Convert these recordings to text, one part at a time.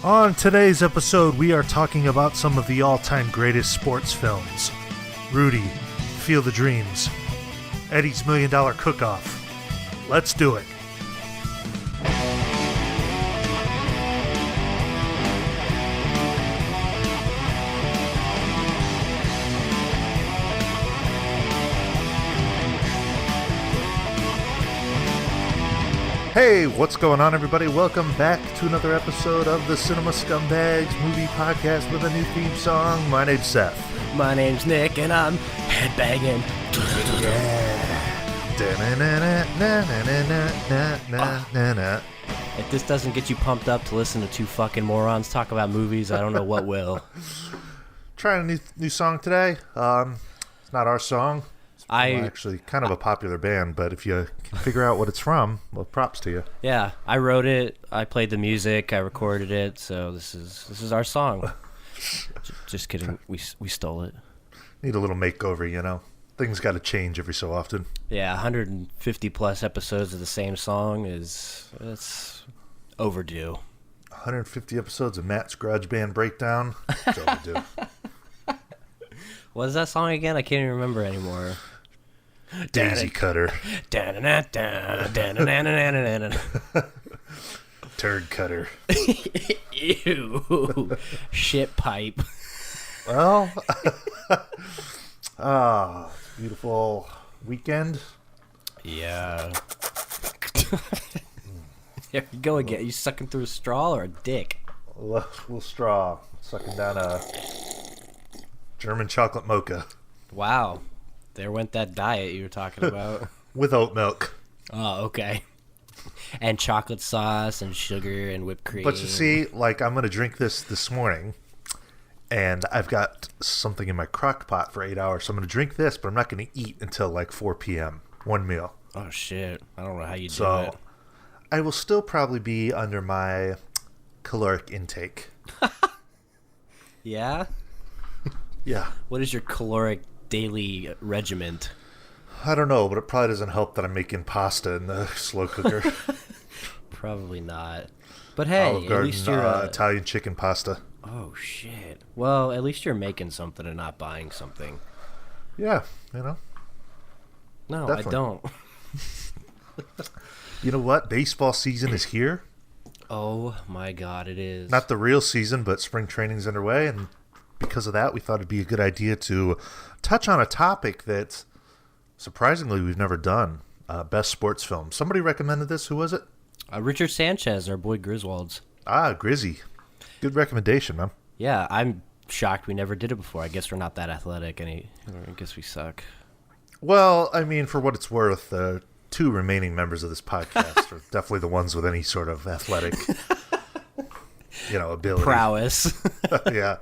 On today's episode, we are talking about some of the all-time greatest sports films. Rudy, Field of Dreams, Eddie's $1 Million Cook-Off. Let's do it. Hey, what's going on, everybody? Welcome back to another episode of the Cinema Scumbags movie podcast with a new theme song. My name's Seth. My name's Nick, and I'm headbanging. Yeah. If this doesn't get you pumped up to listen to two fucking morons talk about movies, I don't know what will. Trying a new song today. It's not our song. Actually kind of a popular band, but if you can figure out what it's from, well, props to you. Yeah, I wrote it, I played the music, I recorded it, so this is our song. Just kidding, we stole it. Need a little makeover, you know. Things got to change every so often. Yeah, 150 plus episodes of the same song it's overdue. 150 episodes of Matt's Garage Band Breakdown. It's overdue. What is that song again? I can't even remember anymore. Daisy Cutter. Turd Cutter. Ew. Shit pipe. Well, beautiful weekend. Yeah. There you go again. You sucking through a straw or a dick? A little straw. Sucking down a German chocolate mocha. Wow. There went that diet you were talking about. With oat milk. Oh, okay. And chocolate sauce and sugar and whipped cream. But you see, like, I'm going to drink this morning, and I've got something in my crock pot for 8 hours, so I'm going to drink this, but I'm not going to eat until, like, 4 p.m. One meal. Oh, shit. I don't know how you do it. So, I will still probably be under my caloric intake. Yeah? Yeah. What is your caloric daily regiment? I don't know, but it probably doesn't help that I'm making pasta in the slow cooker. Probably not. But hey, Olive Garden, at least you're Italian chicken pasta. Oh shit. Well, at least you're making something and not buying something. Yeah, you know. No, definitely. I don't. You know what? Baseball season is here. Oh my god, it is. Not the real season, but spring training's underway, and because of that, we thought it'd be a good idea to touch on a topic that, surprisingly, we've never done. Best sports film. Somebody recommended this. Who was it? Richard Sanchez, our boy Griswold's. Grizzy. Good recommendation, man. Yeah, I'm shocked we never did it before. I guess we're not that athletic, and I guess we suck. Well, I mean, for what it's worth, the two remaining members of this podcast are definitely the ones with any sort of athletic, ability. Prowess. Yeah.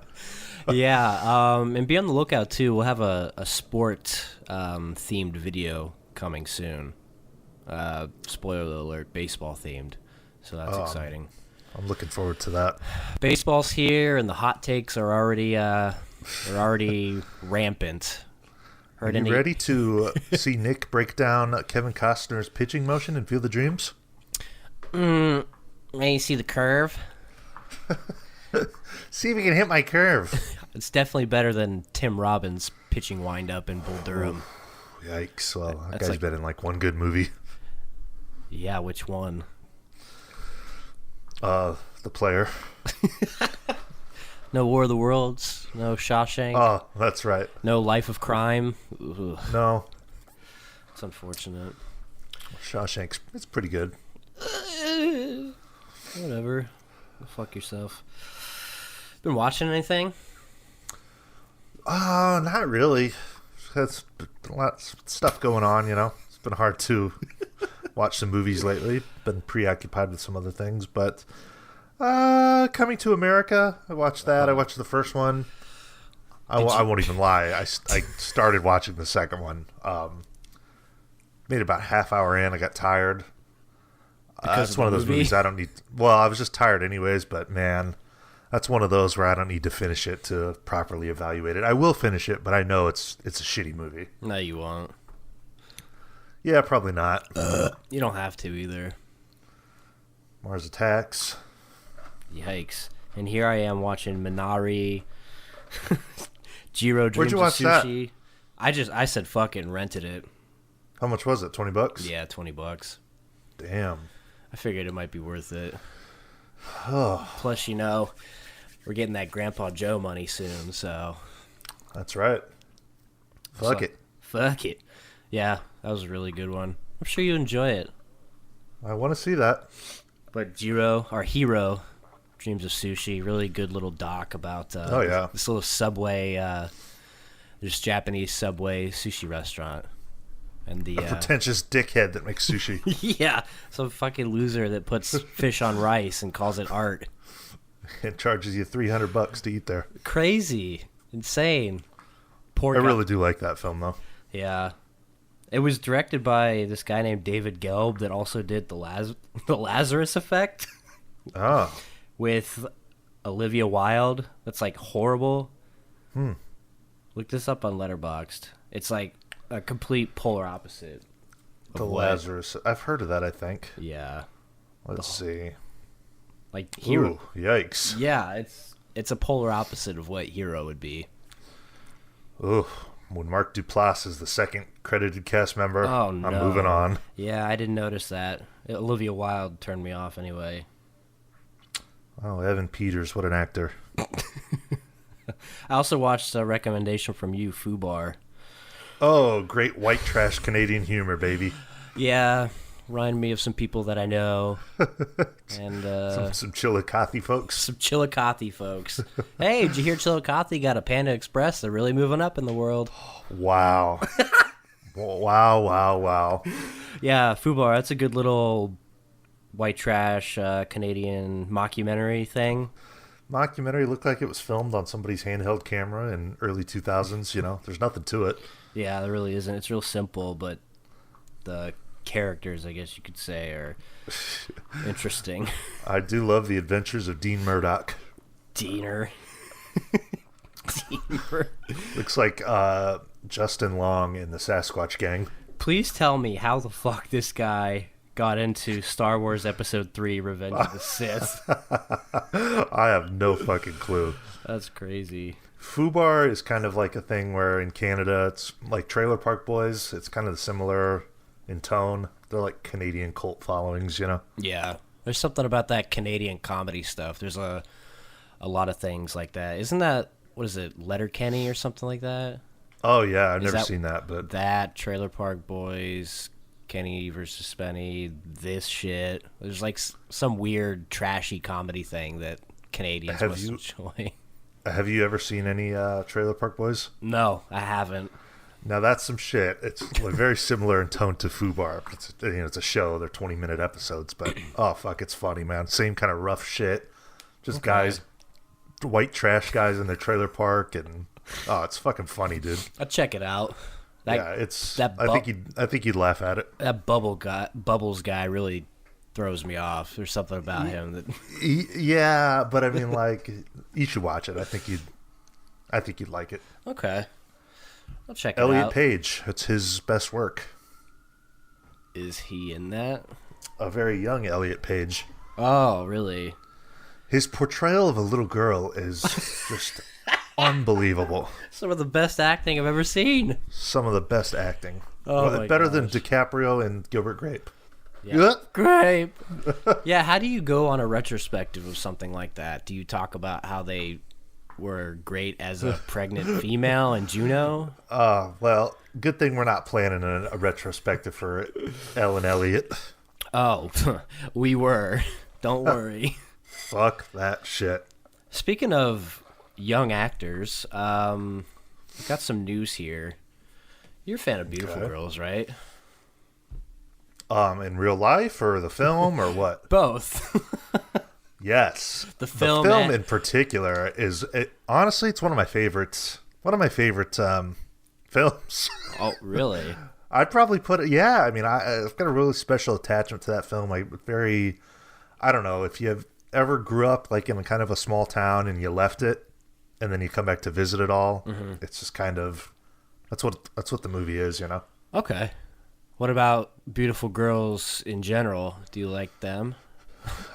Yeah, and be on the lookout, too. We'll have a sport themed video coming soon. Spoiler alert, baseball themed. So that's exciting. I'm looking forward to that. Baseball's here, and the hot takes are already rampant. Are you ready to see Nick break down Kevin Costner's pitching motion in Field of Dreams? May you see the curve? See if you can hit my curve. It's definitely better than Tim Robbins' pitching windup in Bull Durham. Ooh, yikes. Well, that guy's been in like one good movie. Yeah, which one? The Player. No War of the Worlds. No Shawshank. Oh, that's right. No Life of Crime. Ugh. No. It's unfortunate. Shawshank's, it's pretty good. Whatever. Go fuck yourself. Been watching anything? Not really. There's a lot of stuff going on, you know. It's been hard to watch some movies lately. Been preoccupied with some other things, but Coming to America, I watched that. I watched the first one. I won't even lie. I started watching the second one. Made about half hour in. I got tired. It's one of those movies I don't need. Well, I was just tired anyways, but man, that's one of those where I don't need to finish it to properly evaluate it. I will finish it, but I know it's a shitty movie. No, you won't. Yeah, probably not. You don't have to either. Mars Attacks. Yikes. and here I am watching Minari, Jiro Where'd Dreams you of watch that? Sushi. I said fuck it and rented it. How much was it? $20? Yeah, $20. Damn. I figured it might be worth it. Oh, Plus, you know, we're getting that Grandpa Joe money soon, so that's right. Fuck it. Fuck it. Yeah, that was a really good one. I'm sure you enjoy it. I want to see that. But Jiro, our hero, Dreams of Sushi, really good little doc about this little Subway, this Japanese Subway sushi restaurant. And the A pretentious dickhead that makes sushi. yeah, some fucking loser that puts fish on rice and calls it art. It charges you $300 to eat there. Crazy. Insane. Poor I guy. really do like that film, though. Yeah. It was directed by this guy named David Gelb that also did the Lazarus Effect Oh. with Olivia Wilde. That's like horrible. Look this up on Letterboxd. It's like a complete polar opposite. The Lazarus. I've heard of that, I think. Yeah. Let's see. Like Hero. Ooh, yikes. Yeah, it's a polar opposite of what Hero would be. Ooh. When Mark Duplass is the second credited cast member, Oh, no. I'm moving on. Yeah, I didn't notice that. Olivia Wilde turned me off anyway. Oh, Evan Peters, what an actor. I also watched a recommendation from you, Fubar. Oh, great white trash Canadian humor, baby. Yeah, remind me of some people that I know. And Some Chillicothe folks. some Chillicothe folks. Hey, did you hear Chillicothe got a Panda Express? They're really moving up in the world. Wow. wow. Yeah, Fubar, that's a good little white trash Canadian mockumentary thing. Mockumentary looked like it was filmed on somebody's handheld camera in early 2000s, you know. There's nothing to it. Yeah, there really isn't. It's real simple, but the characters, I guess you could say, are interesting. I do love the adventures of Dean Murdoch. Diener. Diener. Looks like Justin Long in the Sasquatch Gang. Please tell me how the fuck this guy got into Star Wars Episode 3, Revenge of the Sith. I have no fucking clue. That's crazy. Fubar is kind of like a thing where in Canada it's like Trailer Park Boys. It's kind of similar in tone. They're like Canadian cult followings, you know? Yeah. There's something about that Canadian comedy stuff. There's a lot of things like that. Isn't that, what is it, Letterkenny or something like that? Oh, yeah. I've never seen that, but... That, Trailer Park Boys, Kenny versus Spenny, this shit. There's like some weird, trashy comedy thing that Canadians must enjoy. Have you ever seen any Trailer Park Boys? No, I haven't. Now that's some shit. It's like very similar in tone to Fubar. It's a show. They're 20-minute episodes, but oh fuck, it's funny, man. Same kind of rough shit. Just guys, white trash guys in their trailer park, and oh, it's fucking funny, dude. I'll check it out. I think you'd laugh at it. That Bubbles guy really throws me off. There's something about him that. Yeah, but I mean, like, you should watch it. I think you'd like it. Okay, I'll check it out. Elliot Page. It's his best work. Is he in that? A very young Elliot Page. Oh, really? His portrayal of a little girl is just unbelievable. Some of the best acting I've ever seen. Some of the best acting. Oh, my better than gosh. DiCaprio and Gilbert Grape. Yeah. Great. Yeah, how do you go on a retrospective of something like that? Do you talk about how they were great as a pregnant female in Juno? Well, good thing we're not planning a retrospective for Ellen Elliott. Oh, we were. Don't worry. Fuck that shit. Speaking of young actors, we've got some news here. You're a fan of Beautiful Girls, right? In real life or the film or what? Both. Yes. The film in particular is honestly, it's one of my favorites. One of my favorite films. Oh, really? I'd probably put it. Yeah, I mean, I've got a really special attachment to that film. I don't know if you have ever grew up like in kind of a small town and you left it, and then you come back to visit it all. Mm-hmm. It's just kind of that's what the movie is, you know. Okay. What about Beautiful Girls in general? Do you like them?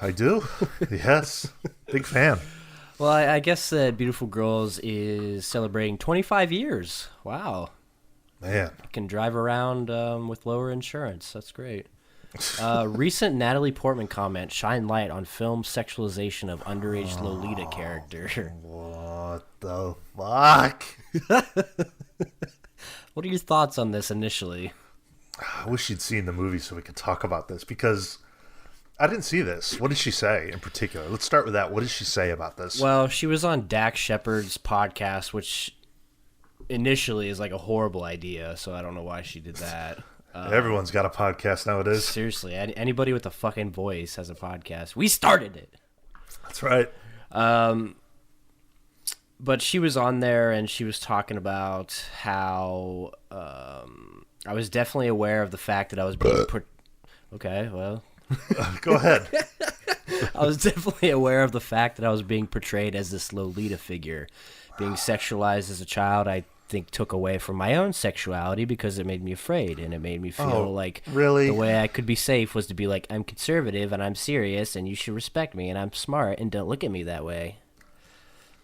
I do. Yes. Big fan. Well, I guess Beautiful Girls is celebrating 25 years. Wow. Man. You can drive around with lower insurance. That's great. Recent Natalie Portman comment shine light on film sexualization of underage Lolita character. What the fuck? What are your thoughts on this initially? I wish you'd seen the movie so we could talk about this, because I didn't see this. What did she say in particular? Let's start with that. What did she say about this? Well, she was on Dax Shepard's podcast, which initially is like a horrible idea, so I don't know why she did that. Everyone's got a podcast nowadays. Seriously, anybody with a fucking voice has a podcast. We started it. That's right. But she was on there and she was talking about how I was definitely aware of the fact that I was being okay, well, go ahead. I was definitely aware of the fact that I was being portrayed as this Lolita figure. Being sexualized as a child, I think, took away from my own sexuality because it made me afraid, and it made me feel like really? The way I could be safe was to be like, I'm conservative and I'm serious and you should respect me and I'm smart and don't look at me that way.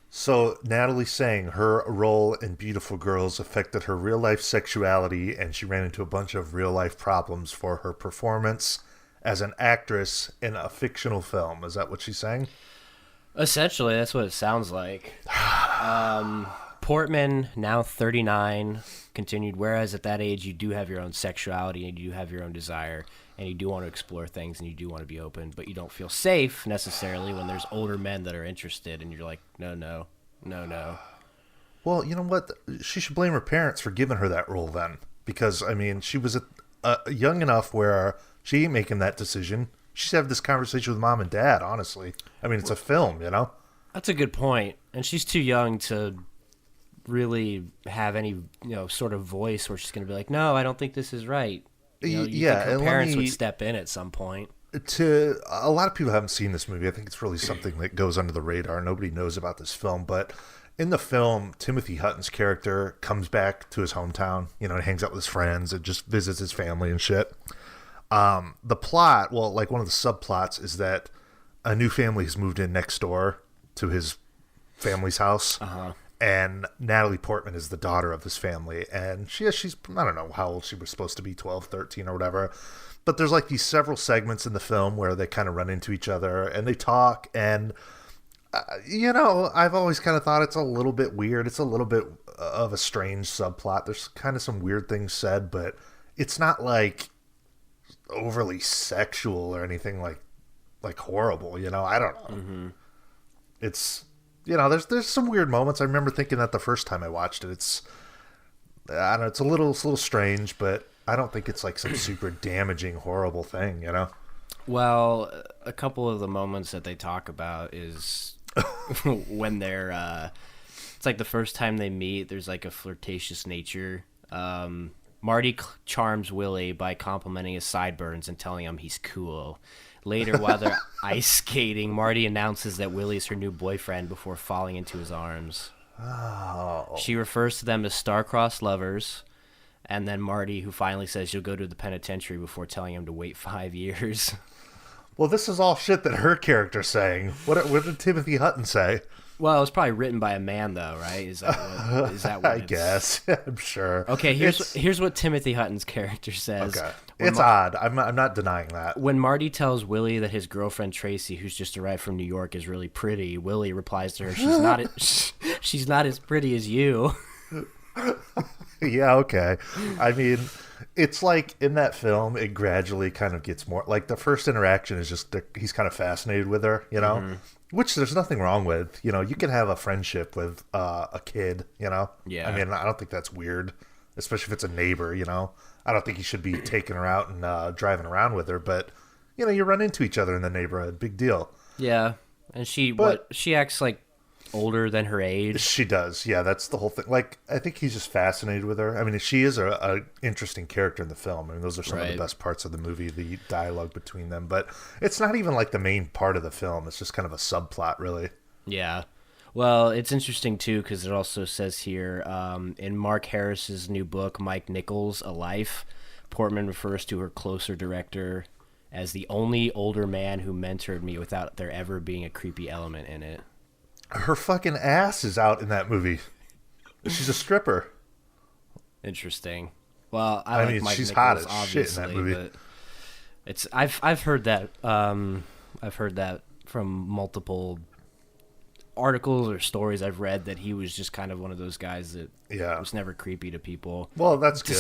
So Natalie's saying her role in Beautiful Girls affected her real-life sexuality, and she ran into a bunch of real-life problems for her performance as an actress in a fictional film. Is that what she's saying? Essentially, that's what it sounds like. Portman, now 39, continued, whereas at that age you do have your own sexuality and you do have your own desire and you do want to explore things and you do want to be open, but you don't feel safe necessarily when there's older men that are interested and you're like, no. Well, you know what? She should blame her parents for giving her that role then, because, I mean, she was young enough where she ain't making that decision. She should have this conversation with mom and dad, honestly. I mean, it's a film, you know? That's a good point. And she's too young to really have any, sort of voice where she's going to be like, no, I don't think this is right. You think her parents would step in at some point. A lot of people haven't seen this movie. I think it's really something that goes under the radar. Nobody knows about this film. But in the film, Timothy Hutton's character comes back to his hometown, and hangs out with his friends and just visits his family and shit. The plot, well, like one of the subplots is that a new family has moved in next door to his family's house. Uh-huh. And Natalie Portman is the daughter of this family. And she's, I don't know how old she was supposed to be, 12, 13 or whatever. But there's like these several segments in the film where they kind of run into each other and they talk. And, I've always kind of thought it's a little bit weird. It's a little bit of a strange subplot. There's kind of some weird things said, but it's not like overly sexual or anything like horrible, I don't know. Mm-hmm. It's, there's some weird moments. I remember thinking that the first time I watched it. It's, I don't know, it's a little strange, but I don't think it's like some super damaging, horrible thing, Well, a couple of the moments that they talk about is when they're, it's like the first time they meet, there's like a flirtatious nature. Marty charms Willie by complimenting his sideburns and telling him he's cool. Later, while they're ice skating, Marty announces that Willie's her new boyfriend before falling into his arms. Oh. She refers to them as star-crossed lovers, and then Marty, who finally says you'll go to the penitentiary before telling him to wait 5 years. Well, this is all shit that her character's saying. What did Timothy Hutton say? Well, it was probably written by a man, though, right? Is that what I guess. I'm sure. Okay, here's what Timothy Hutton's character says. Okay. It's odd. I'm not denying that. When Marty tells Willie that his girlfriend Tracy, who's just arrived from New York, is really pretty, Willie replies to her, she's not as pretty as you. Yeah, okay. I mean, it's like in that film, it gradually kind of gets more like the first interaction is just he's kind of fascinated with her, Mm-hmm. Which there's nothing wrong with. You can have a friendship with a kid, Yeah. I mean, I don't think that's weird, especially if it's a neighbor, I don't think you should be taking her out and driving around with her, but you run into each other in the neighborhood, big deal. Yeah, and she acts like older than her age. She does, yeah. That's the whole thing. Like, I think he's just fascinated with her. I mean, she is a interesting character in the film. I mean, those are some of the best parts of the movie, the dialogue between them. But it's not even like the main part of the film. It's just kind of a subplot, really. Yeah. Well, it's interesting, too, because it also says here, in Mark Harris's new book, Mike Nichols, A Life, Portman refers to her closer director as the only older man who mentored me without there ever being a creepy element in it. Her fucking ass is out in that movie. She's a stripper. Interesting. Well, I mean, Mike she's Nichols, hot as shit in that movie. but it's I've heard that I've heard that from multiple articles or stories I've read that he was just kind of one of those guys that was never creepy to people. Well, that's good.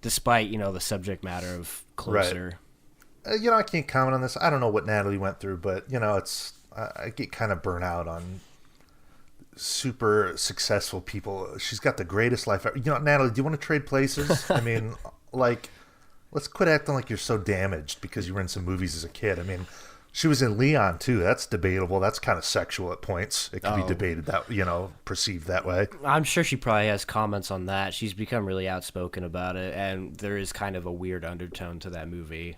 Despite the subject matter of Closer. Right. I can't comment on this. I don't know what Natalie went through, but it's I get kind of burnt out on super successful people. She's got the greatest life ever. Natalie, do you want to trade places? I mean, let's quit acting like you're so damaged because you were in some movies as a kid. I mean, she was in Leon too. That's debatable. That's kind of sexual at points. It can be debated that, perceived that way. I'm sure she probably has comments on that. She's become really outspoken about it, and there is kind of a weird undertone to that movie.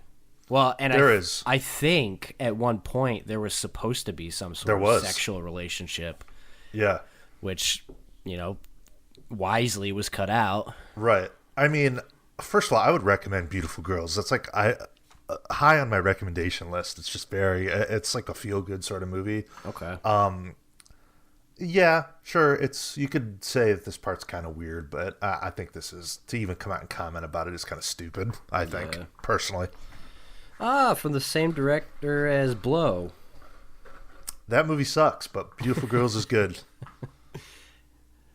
Well, and there is. I think at one point there was supposed to be some sort of sexual relationship. Yeah. Which, wisely was cut out. Right. I mean, first of all, I would recommend Beautiful Girls. That's like high on my recommendation list. It's just it's like a feel-good sort of movie. Okay. Yeah, sure. You could say that this part's kind of weird, but I think this is, to even come out and comment about it is kind of stupid, I think, personally. From the same director as Blow. That movie sucks, but Beautiful Girls is good.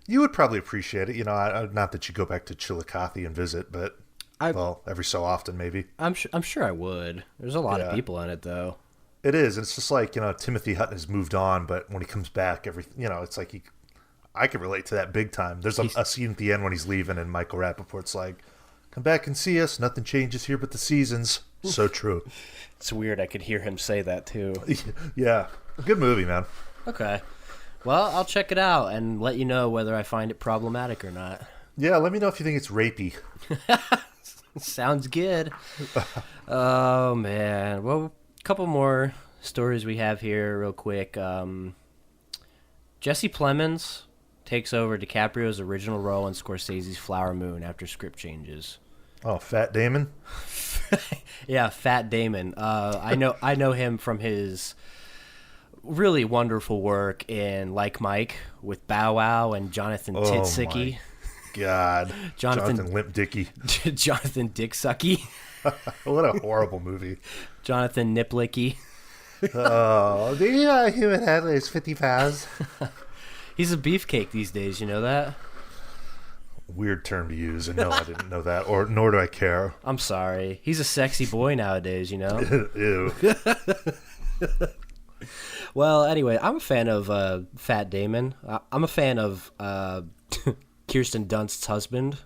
You would probably appreciate it. Not that you go back to Chillicothe and visit, but every so often maybe. I'm sure I would. There's a lot of people in it, though. It is. It's just like, Timothy Hutton has moved on, but when he comes back, it's like I can relate to that big time. There's a scene at the end when he's leaving and Michael Rappaport's like, come back and see us. Nothing changes here but the seasons. So true. It's weird. I could hear him say that, too. Yeah. Good movie, man. Okay. Well, I'll check it out and let you know whether I find it problematic or not. Yeah, let me know if you think it's rapey. Sounds good. Oh, man. Well, a couple more stories we have here real quick. Jesse Plemons takes over DiCaprio's original role in Scorsese's Flower Moon after script changes. Oh, Fat Damon? Yeah, Fat Damon. I know him from his really wonderful work in Like Mike with Bow Wow and Jonathan Titsicki. Oh, my God. Jonathan Limp Dicky. Jonathan Dick Sucky. What a horrible movie. Jonathan Niplicky. Oh, do you know human head weighs 50 pounds? He's a beefcake these days, you know that? Weird term to use, and no, I didn't know that, nor do I care. I'm sorry. He's a sexy boy nowadays, you know? Ew. Well, anyway, I'm a fan of Fat Damon. I'm a fan of Kirsten Dunst's husband.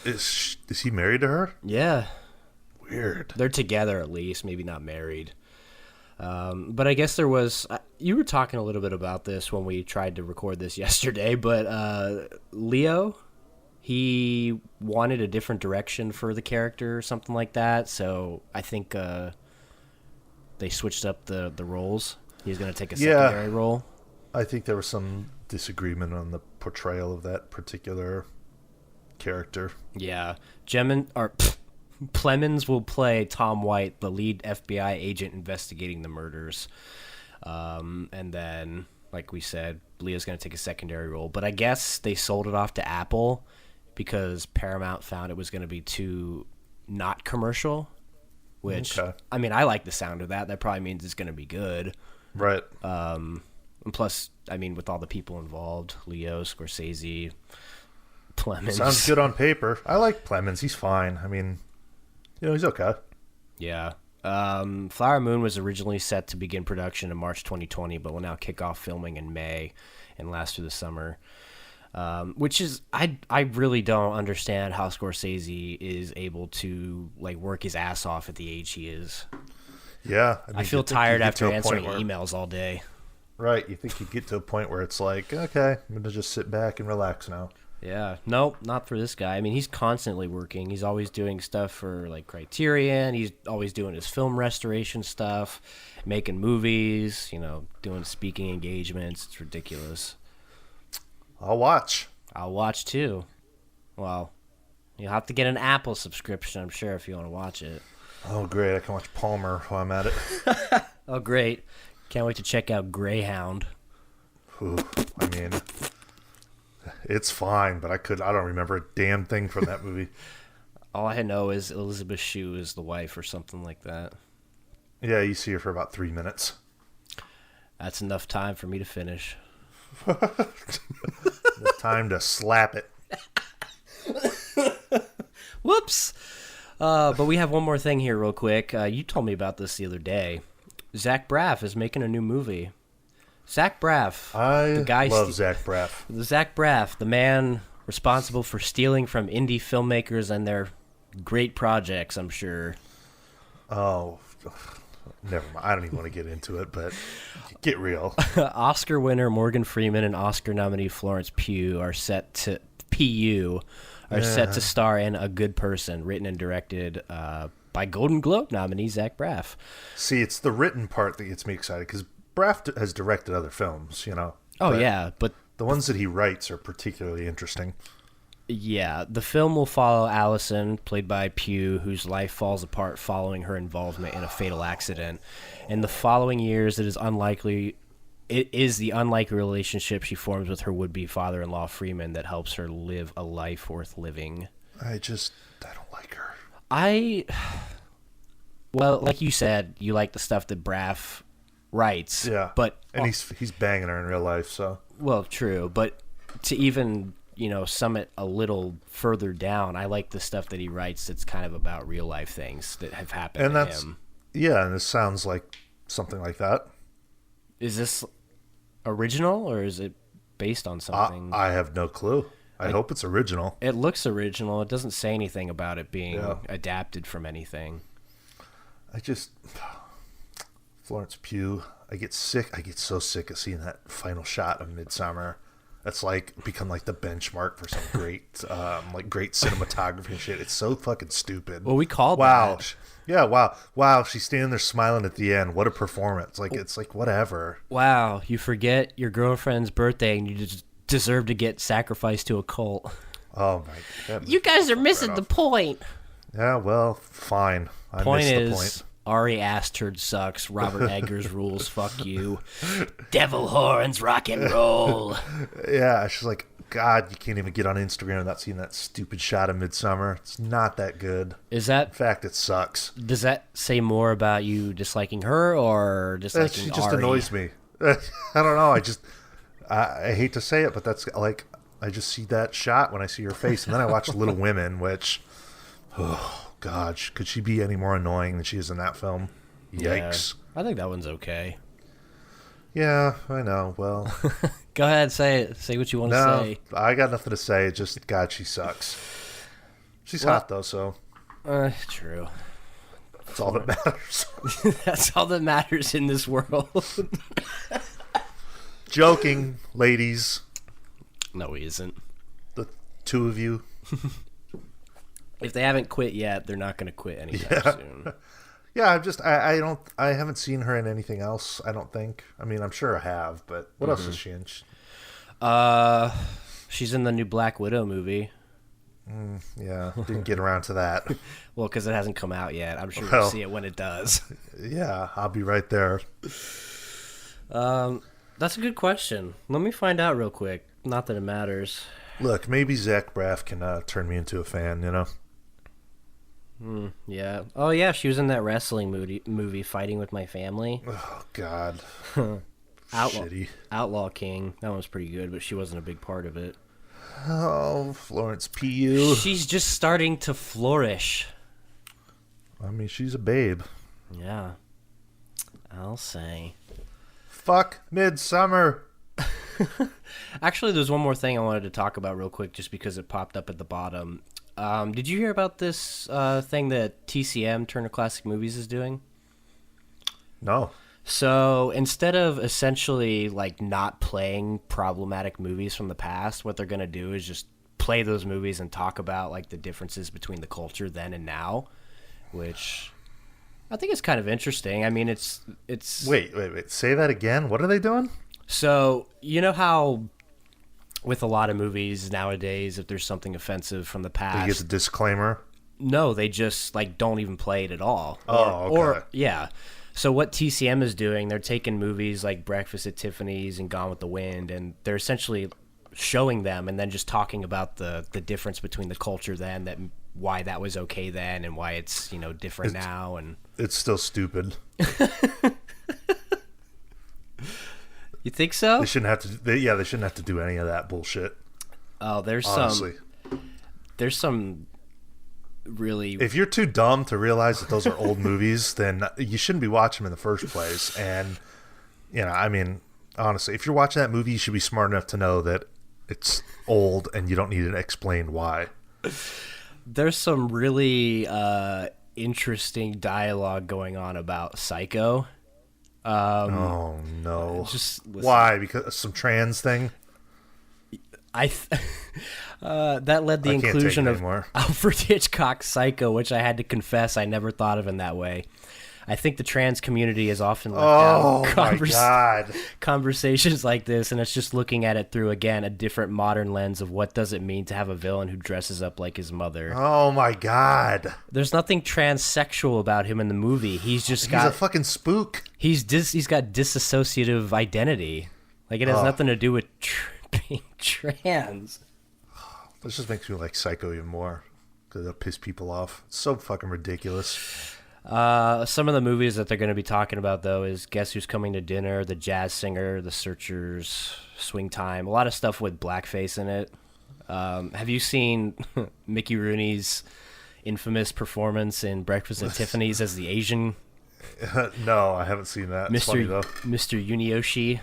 Is he married to her? Yeah. Weird. They're together at least, maybe not married. But I guess there was... you were talking a little bit about this when we tried to record this yesterday, but Leo, he wanted a different direction for the character or something like that, so I think they switched up the roles. He's going to take a secondary role. I think there was some disagreement on the portrayal of that particular character. Yeah. Plemons will play Tom White, the lead FBI agent investigating the murders. And then, like we said, Leo's going to take a secondary role. But I guess they sold it off to Apple because Paramount found it was going to be too not commercial. Which, I mean, I like the sound of that. That probably means it's going to be good. Right. And plus, I mean, with all the people involved, Leo, Scorsese, Plemons. Sounds good on paper. I like Plemons. He's fine. I mean... he's okay. Yeah. Flower Moon was originally set to begin production in March 2020, but will now kick off filming in May and last through the summer. Which is, I really don't understand how Scorsese is able to work his ass off at the age he is. Yeah. I feel tired after answering emails all day. Right. You think you get to a point where it's like, okay, I'm going to just sit back and relax now. Yeah, nope, not for this guy. I mean, he's constantly working. He's always doing stuff for Criterion. He's always doing his film restoration stuff, making movies, doing speaking engagements. It's ridiculous. I'll watch. I'll watch too. Well, you'll have to get an Apple subscription, I'm sure, if you want to watch it. Oh, great. I can watch Palmer while I'm at it. Oh, great. Can't wait to check out Greyhound. Ooh, I mean, it's fine, but I don't remember a damn thing from that movie. All I know is Elizabeth Shue is the wife or something like that. Yeah, you see her for about 3 minutes. That's enough time for me to finish. Time to slap it. Whoops. But we have one more thing here real quick. You told me about this the other day. Zach Braff is making a new movie. Zach Braff. Love Zach Braff. Zach Braff, the man responsible for stealing from indie filmmakers and their great projects, I'm sure. Oh, never mind. I don't even want to get into it, but get real. Oscar winner Morgan Freeman and Oscar nominee Florence Pugh are set to star in A Good Person, written and directed by Golden Globe nominee Zach Braff. See, it's the written part that gets me excited because Braff has directed other films, you know. Oh, yeah, but the ones that he writes are particularly interesting. Yeah, the film will follow Allison, played by Pugh, whose life falls apart following her involvement in a fatal accident. In the following years, it is the unlikely relationship she forms with her would-be father-in-law Freeman that helps her live a life worth living. I don't like her. Well, like you said, you like the stuff that Braff writes. Yeah, but and he's banging her in real life, so. Well, true, but to even, sum it a little further down, I like the stuff that he writes that's kind of about real life things that have happened to him. Yeah, and it sounds like something like that. Is this original, or is it based on something? I have no clue. I hope it's original. It looks original. It doesn't say anything about it being adapted from anything. Florence Pugh, I get sick. I get so sick of seeing that final shot of Midsommar. That's become the benchmark for some great cinematography and shit. It's so fucking stupid. Well, we called that. Yeah, wow. She's standing there smiling at the end. What a performance! It's whatever. Wow, you forget your girlfriend's birthday and you just deserve to get sacrificed to a cult. Oh my God! You guys are missing the point. Yeah, well, fine. I missed the point. Ari Aster sucks. Robert Eggers rules. Fuck you. Devil horns, rock and roll. Yeah, she's like, God, you can't even get on Instagram without seeing that stupid shot of Midsommar. It's not that good. In fact, it sucks. Does that say more about you disliking her or disliking She just Ari? annoys me. I don't know. I hate to say it, but that's I just see that shot when I see her face, and then I watch Little Women, which, oh God, could she be any more annoying than she is in that film? Yikes. Yeah, I think that one's okay. Yeah, I know. Well, go ahead, say it. Say what you want to say. I got nothing to say. It's just, God, she sucks. She's hot though, so. True. That's all that matters. That's all that matters in this world. Joking, ladies. No, he isn't. The two of you. If they haven't quit yet, they're not going to quit anytime soon. Yeah, I haven't seen her in anything else, I don't think. I mean, I'm sure I have, but what else is she in? She's in the new Black Widow movie. Yeah, didn't get around to that. Well, because it hasn't come out yet. I'm sure you'll see it when it does. Yeah, I'll be right there. That's a good question. Let me find out real quick. Not that it matters. Look, maybe Zach Braff can turn me into a fan, Yeah. Oh, yeah, she was in that wrestling movie Fighting with My Family. Oh, God. Shitty. Outlaw King. That one was pretty good, but she wasn't a big part of it. Oh, Florence Pugh. She's just starting to flourish. I mean, she's a babe. Yeah. I'll say. Fuck Midsommar. Actually, there's one more thing I wanted to talk about real quick just because it popped up at the bottom. Did you hear about this thing that TCM, Turner Classic Movies, is doing? No. So instead of essentially not playing problematic movies from the past, what they're going to do is just play those movies and talk about the differences between the culture then and now, which I think is kind of interesting. I mean, it's Wait. Say that again. What are they doing? So, you know how with a lot of movies nowadays, if there's something offensive from the past, they get a disclaimer? No, they just don't even play it at all. Okay. Or yeah. So what TCM is doing, they're taking movies like Breakfast at Tiffany's and Gone with the Wind, and they're essentially showing them and then just talking about the difference between the culture then, that why that was okay then and why it's, you know, different now. And it's still stupid. You think so? They shouldn't have to. They shouldn't have to do any of that bullshit. Oh, there's some really. If you're too dumb to realize that those are old movies, then you shouldn't be watching them in the first place. And you know, I mean, honestly, if you're watching that movie, you should be smart enough to know that it's old and you don't need to explain why. There's some really interesting dialogue going on about Psycho. Oh no! Just listen. Why? Because of some trans thing. That led the inclusion of Alfred Hitchcock's Psycho, which I had to confess I never thought of in that way. I think the trans community is often left out conversations like this, and it's just looking at it through, again, a different modern lens of what does it mean to have a villain who dresses up like his mother. Oh my God! There's nothing transsexual about him in the movie. He's a fucking spook. He's got dissociative identity. Like, it has nothing to do with being trans. This just makes me like Psycho even more, because it'll piss people off. It's so fucking ridiculous. Some of the movies that they're going to be talking about, though, is Guess Who's Coming to Dinner, The Jazz Singer, The Searchers, Swing Time. A lot of stuff with blackface in it. Have you seen Mickey Rooney's infamous performance in Breakfast at Tiffany's as the Asian? No, I haven't seen that. It's funny, though. Mr. Yunioshi.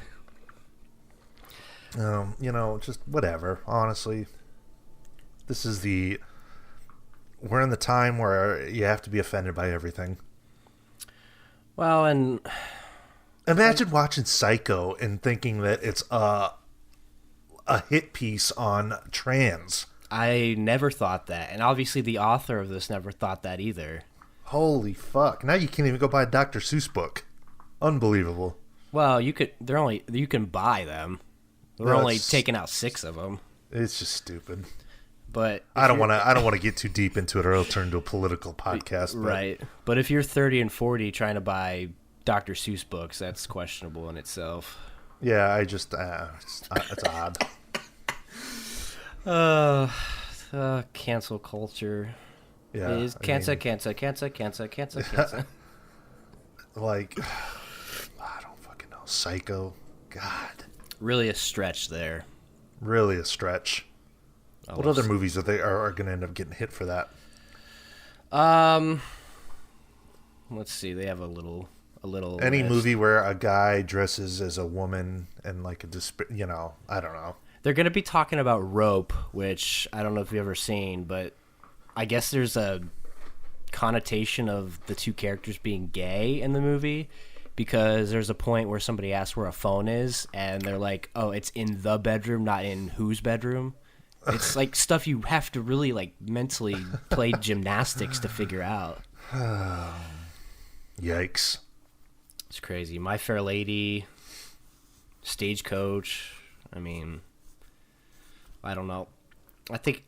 You know, just whatever, honestly. We're in the time where you have to be offended by everything. Well, and imagine watching Psycho and thinking that it's a hit piece on trans. I never thought that, and obviously the author of this never thought that either. Holy fuck! Now you can't even go buy a Dr. Seuss book. Unbelievable. Well, you can buy them. We're only taking out 6 of them. It's just stupid. But I don't want to get too deep into it, or it'll turn into a political podcast. Right. But if you're 30 and 40 trying to buy Dr. Seuss books, that's questionable in itself. Yeah, it's odd. Cancel culture. Yeah. Is cancel. Like, I don't fucking know. Psycho. God. Really a stretch there. Really a stretch. What other movies are going to end up getting hit for that? Let's see. They have a little. Any movie where a guy dresses as a woman and like I don't know. They're going to be talking about Rope, which I don't know if you've ever seen, but I guess there's a connotation of the two characters being gay in the movie, because there's a point where somebody asks where a phone is, and they're like, "Oh, it's in the bedroom, not in whose bedroom." It's like stuff you have to really like mentally play gymnastics to figure out. Yikes. It's crazy. My Fair Lady, Stagecoach. I mean, I don't know. I think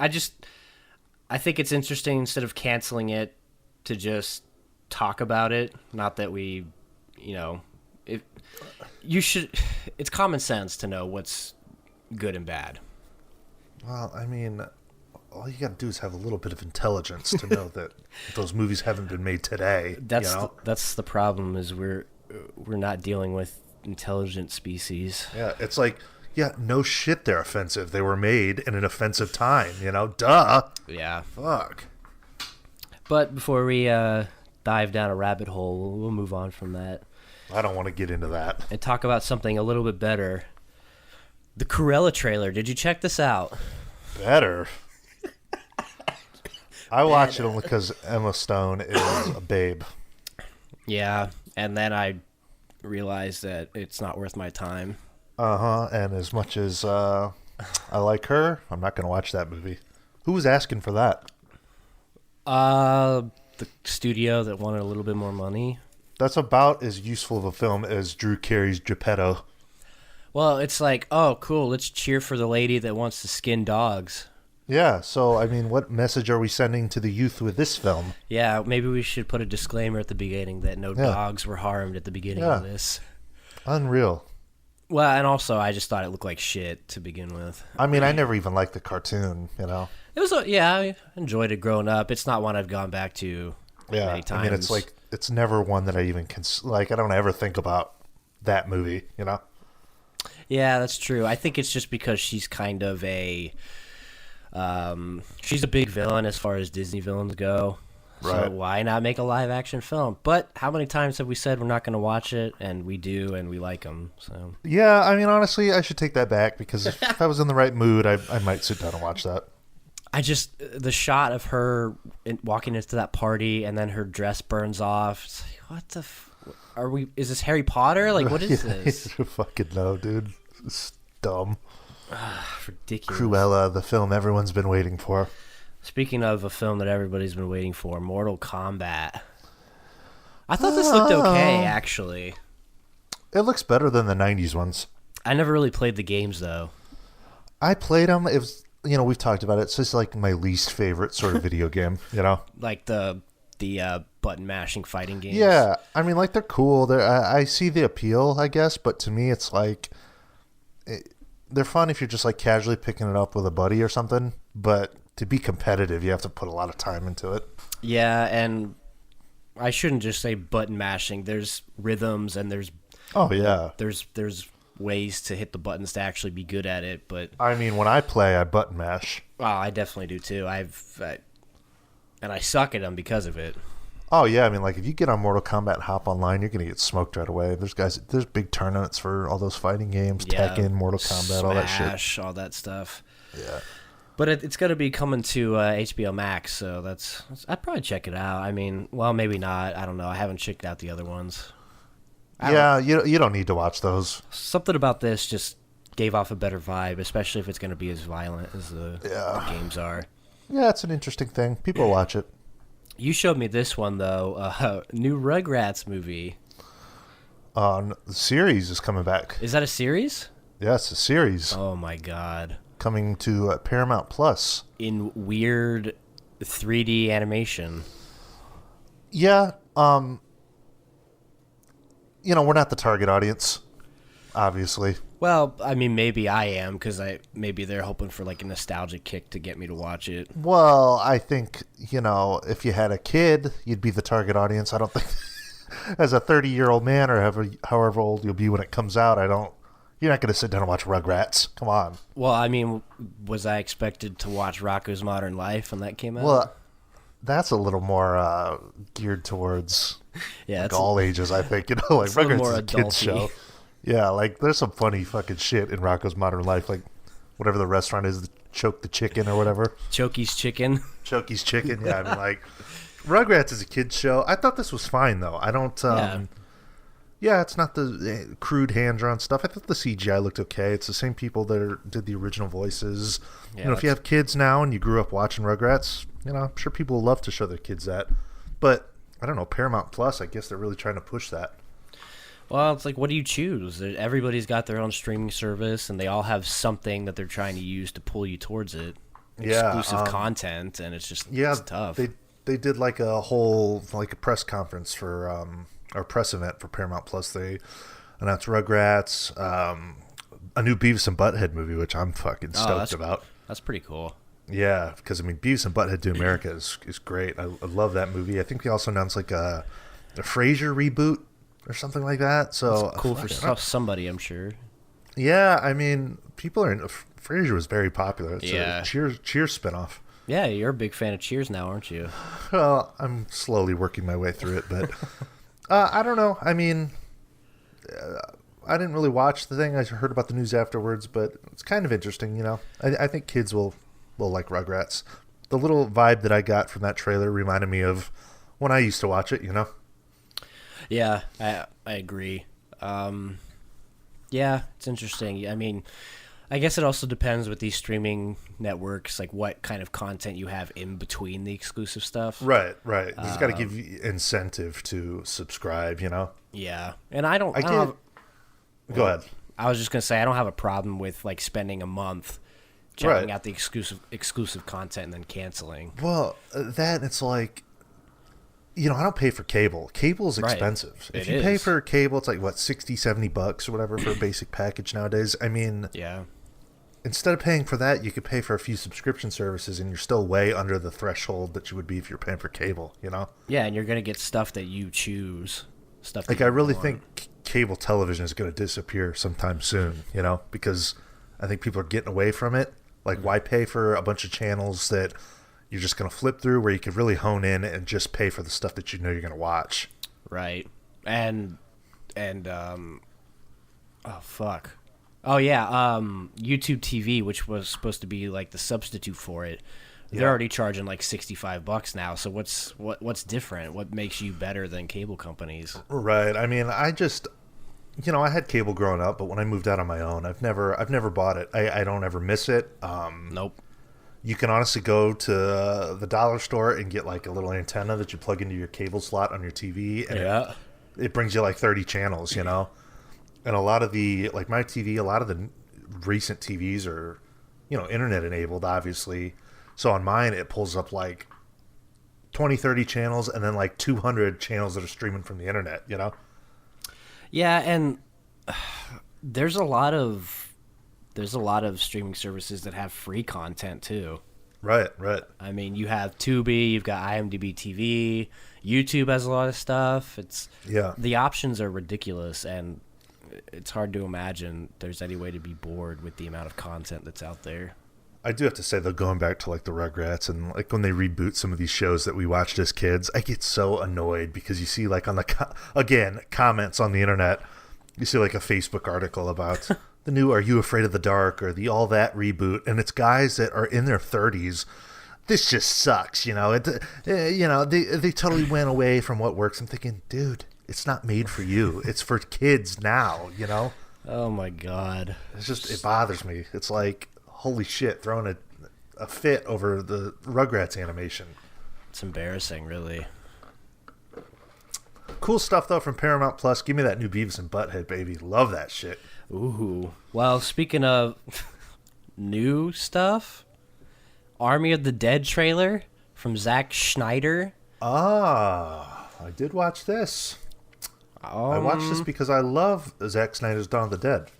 it's interesting, instead of canceling it, to just talk about it. Not that we, it's common sense to know what's good and bad. Well, I mean, all you got to do is have a little bit of intelligence to know that those movies haven't been made today. That's the problem, is we're not dealing with intelligent species. Yeah, it's like, yeah, no shit, they're offensive. They were made in an offensive time, duh. Yeah. Fuck. But before we dive down a rabbit hole, we'll move on from that. I don't want to get into that. And talk about something a little bit better. The Cruella trailer. Did you check this out? Better. I watched it only because Emma Stone is a babe. Yeah, and then I realized that it's not worth my time. And as much as I like her, I'm not going to watch that movie. Who was asking for that? The studio that wanted a little bit more money. That's about as useful of a film as Drew Carey's Geppetto. Well, it's like, oh, cool, let's cheer for the lady that wants to skin dogs. Yeah, so, I mean, what message are we sending to the youth with this film? Yeah, maybe we should put a disclaimer at the beginning that no dogs were harmed at the beginning of this. Unreal. Well, and also, I just thought it looked like shit to begin with. I mean, I never even liked the cartoon, It was, I enjoyed it growing up. It's not one I've gone back to many times. I mean, it's like, it's never one that I even I don't ever think about that movie, Yeah, that's true. I think it's just because she's kind of she's a big villain as far as Disney villains go. Right. So why not make a live action film? But how many times have we said we're not going to watch it, and we do, and we like them? So yeah, I mean, honestly, I should take that back because if I was in the right mood, I might sit down and watch that. The shot of her walking into that party and then her dress burns off. It's like, what the is this Harry Potter? Like, what is this? I fucking know, dude. It's dumb. Ridiculous. Cruella, the film everyone's been waiting for. Speaking of a film that everybody's been waiting for, Mortal Kombat. I thought this looked okay, actually. It looks better than the 90s ones. I never really played the games, though. I played them. It was, we've talked about it. It's just like my least favorite sort of video game, Like the button mashing fighting games. Yeah, I mean, like, they're cool. I see the appeal, I guess, but to me, it's like they're fun if you're just like casually picking it up with a buddy or something. But to be competitive, you have to put a lot of time into it. Yeah, and I shouldn't just say button mashing. There's rhythms and there's there's ways to hit the buttons to actually be good at it. But I mean, when I play, I button mash. Oh, I definitely do too. And I suck at them because of it. Oh yeah, I mean, like, if you get on Mortal Kombat and hop online, you're gonna get smoked right away. There's big tournaments for all those fighting games, Tekken, Mortal Kombat, all that shit. Smash, all that stuff. Yeah. But it's going to be coming to HBO Max, so I'd probably check it out. I mean, well, maybe not. I don't know. I haven't checked out the other ones. You don't need to watch those. Something about this just gave off a better vibe, especially if it's going to be as violent as the games are. Yeah, it's an interesting thing. People watch it. You showed me this one, though. New Rugrats movie. The series is coming back. Is that a series? Yeah, it's a series. Oh, my God. Coming to Paramount Plus. In weird 3D animation. Yeah. We're not the target audience, obviously. Well, I mean, maybe I am, because maybe they're hoping for like a nostalgic kick to get me to watch it. Well, I think, if you had a kid, you'd be the target audience. I don't think as a 30-year-old man or however old you'll be when it comes out, you're not going to sit down and watch Rugrats. Come on. Well, I mean, was I expected to watch Rocko's Modern Life when that came out? Well, that's a little more geared towards all ages, I think. Like Rugrats is a kid's show. Yeah, like, there's some funny fucking shit in Rocko's Modern Life, like whatever the restaurant is, Choke the Chicken or whatever. Chokey's Chicken. Chokey's Chicken, yeah. I mean, like, Rugrats is a kid's show. I thought this was fine, though. I don't... Yeah, it's not the crude hand-drawn stuff. I thought the CGI looked okay. It's the same people that did the original voices. Yeah, if you have kids now and you grew up watching Rugrats, I'm sure people will love to show their kids that. But, I don't know, Paramount Plus, I guess they're really trying to push that. Well, it's like, what do you choose? Everybody's got their own streaming service, and they all have something that they're trying to use to pull you towards it. Yeah, exclusive content, and it's just it's tough. They did like a whole a press conference for or press event for Paramount Plus. They announced Rugrats, a new Beavis and Butthead movie, which I'm fucking stoked about. That's pretty cool. Yeah, because I mean, Beavis and Butthead to America is great. I love that movie. I think they also announced like a Frasier reboot or something like that. So that's cool for somebody, I'm sure. Yeah, I mean, people are Frasier was very popular. It's a Cheers spinoff. Yeah, you're a big fan of Cheers now, aren't you? Well, I'm slowly working my way through it, but I don't know. I mean, I didn't really watch the thing. I heard about the news afterwards, but it's kind of interesting, I think kids will like Rugrats. The little vibe that I got from that trailer reminded me of when I used to watch it, Yeah, I agree. Yeah, it's interesting. I mean, I guess it also depends with these streaming networks, like what kind of content you have in between the exclusive stuff. Right. There's got to give you incentive to subscribe, Yeah, and I don't Go ahead. I was just gonna say I don't have a problem with like spending a month checking out the exclusive content and then canceling. Well, that it's like, I don't pay for cable. Cable is expensive. Right. If you pay for cable, it's like, what, $60-$70 or whatever for a basic package nowadays. I mean, yeah. Instead of paying for that, you could pay for a few subscription services, and you're still way under the threshold that you would be if you're paying for cable, Yeah, and you're going to get stuff that you choose. Stuff like, I really think cable television is going to disappear sometime soon, because I think people are getting away from it. Like, why pay for a bunch of channels that you're just going to flip through, where you could really hone in and just pay for the stuff that you know you're going to watch? Right. And oh, fuck. Oh, yeah, YouTube TV, which was supposed to be, like, the substitute for it. They're already charging, like, $65 now, so what's different? What makes you better than cable companies? Right. I mean, I just... I had cable growing up, but when I moved out on my own, I've never bought it. I don't ever miss it. Nope. You can honestly go to the dollar store and get like a little antenna that you plug into your cable slot on your TV, and it brings you like 30 channels, And a lot of the, like my TV, a lot of the recent TVs are, internet enabled, obviously. So on mine, it pulls up like 20, 30 channels, and then like 200 channels that are streaming from the internet, Yeah, and there's a lot of streaming services that have free content too. Right. I mean, you have Tubi, you've got IMDb TV, YouTube has a lot of stuff. The options are ridiculous, and it's hard to imagine there's any way to be bored with the amount of content that's out there. I do have to say, though, going back to like the Rugrats and like when they reboot some of these shows that we watched as kids, I get so annoyed because you see like on the comments on the internet, you see like a Facebook article about the new "Are You Afraid of the Dark" or the All That reboot, and it's guys that are in their 30s. This just sucks, They totally went away from what works. I'm thinking, dude, it's not made for you. It's for kids now, Oh my god, it bothers me. It's like, holy shit, throwing a fit over the Rugrats animation. It's embarrassing, really. Cool stuff, though, from Paramount Plus. Give me that new Beavis and Butthead, baby. Love that shit. Ooh. Well, speaking of new stuff, Army of the Dead trailer from Zack Snyder. Ah, I did watch this. I watched this because I love Zack Snyder's Dawn of the Dead.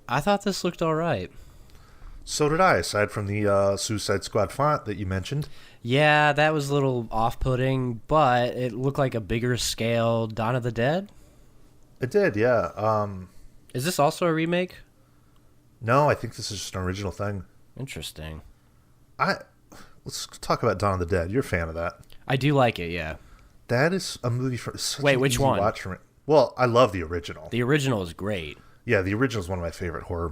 I thought this looked all right. So did I, aside from the Suicide Squad font that you mentioned. Yeah, that was a little off-putting, but it looked like a bigger scale Dawn of the Dead. It did, yeah. Is this also a remake? No, I think this is just an original thing. Interesting. Let's talk about Dawn of the Dead. You're a fan of that. I do like it, yeah. That is a movie for... Wait, which one? Watch for me. Well, I love the original. The original is great. Yeah, the original is one of my favorite horror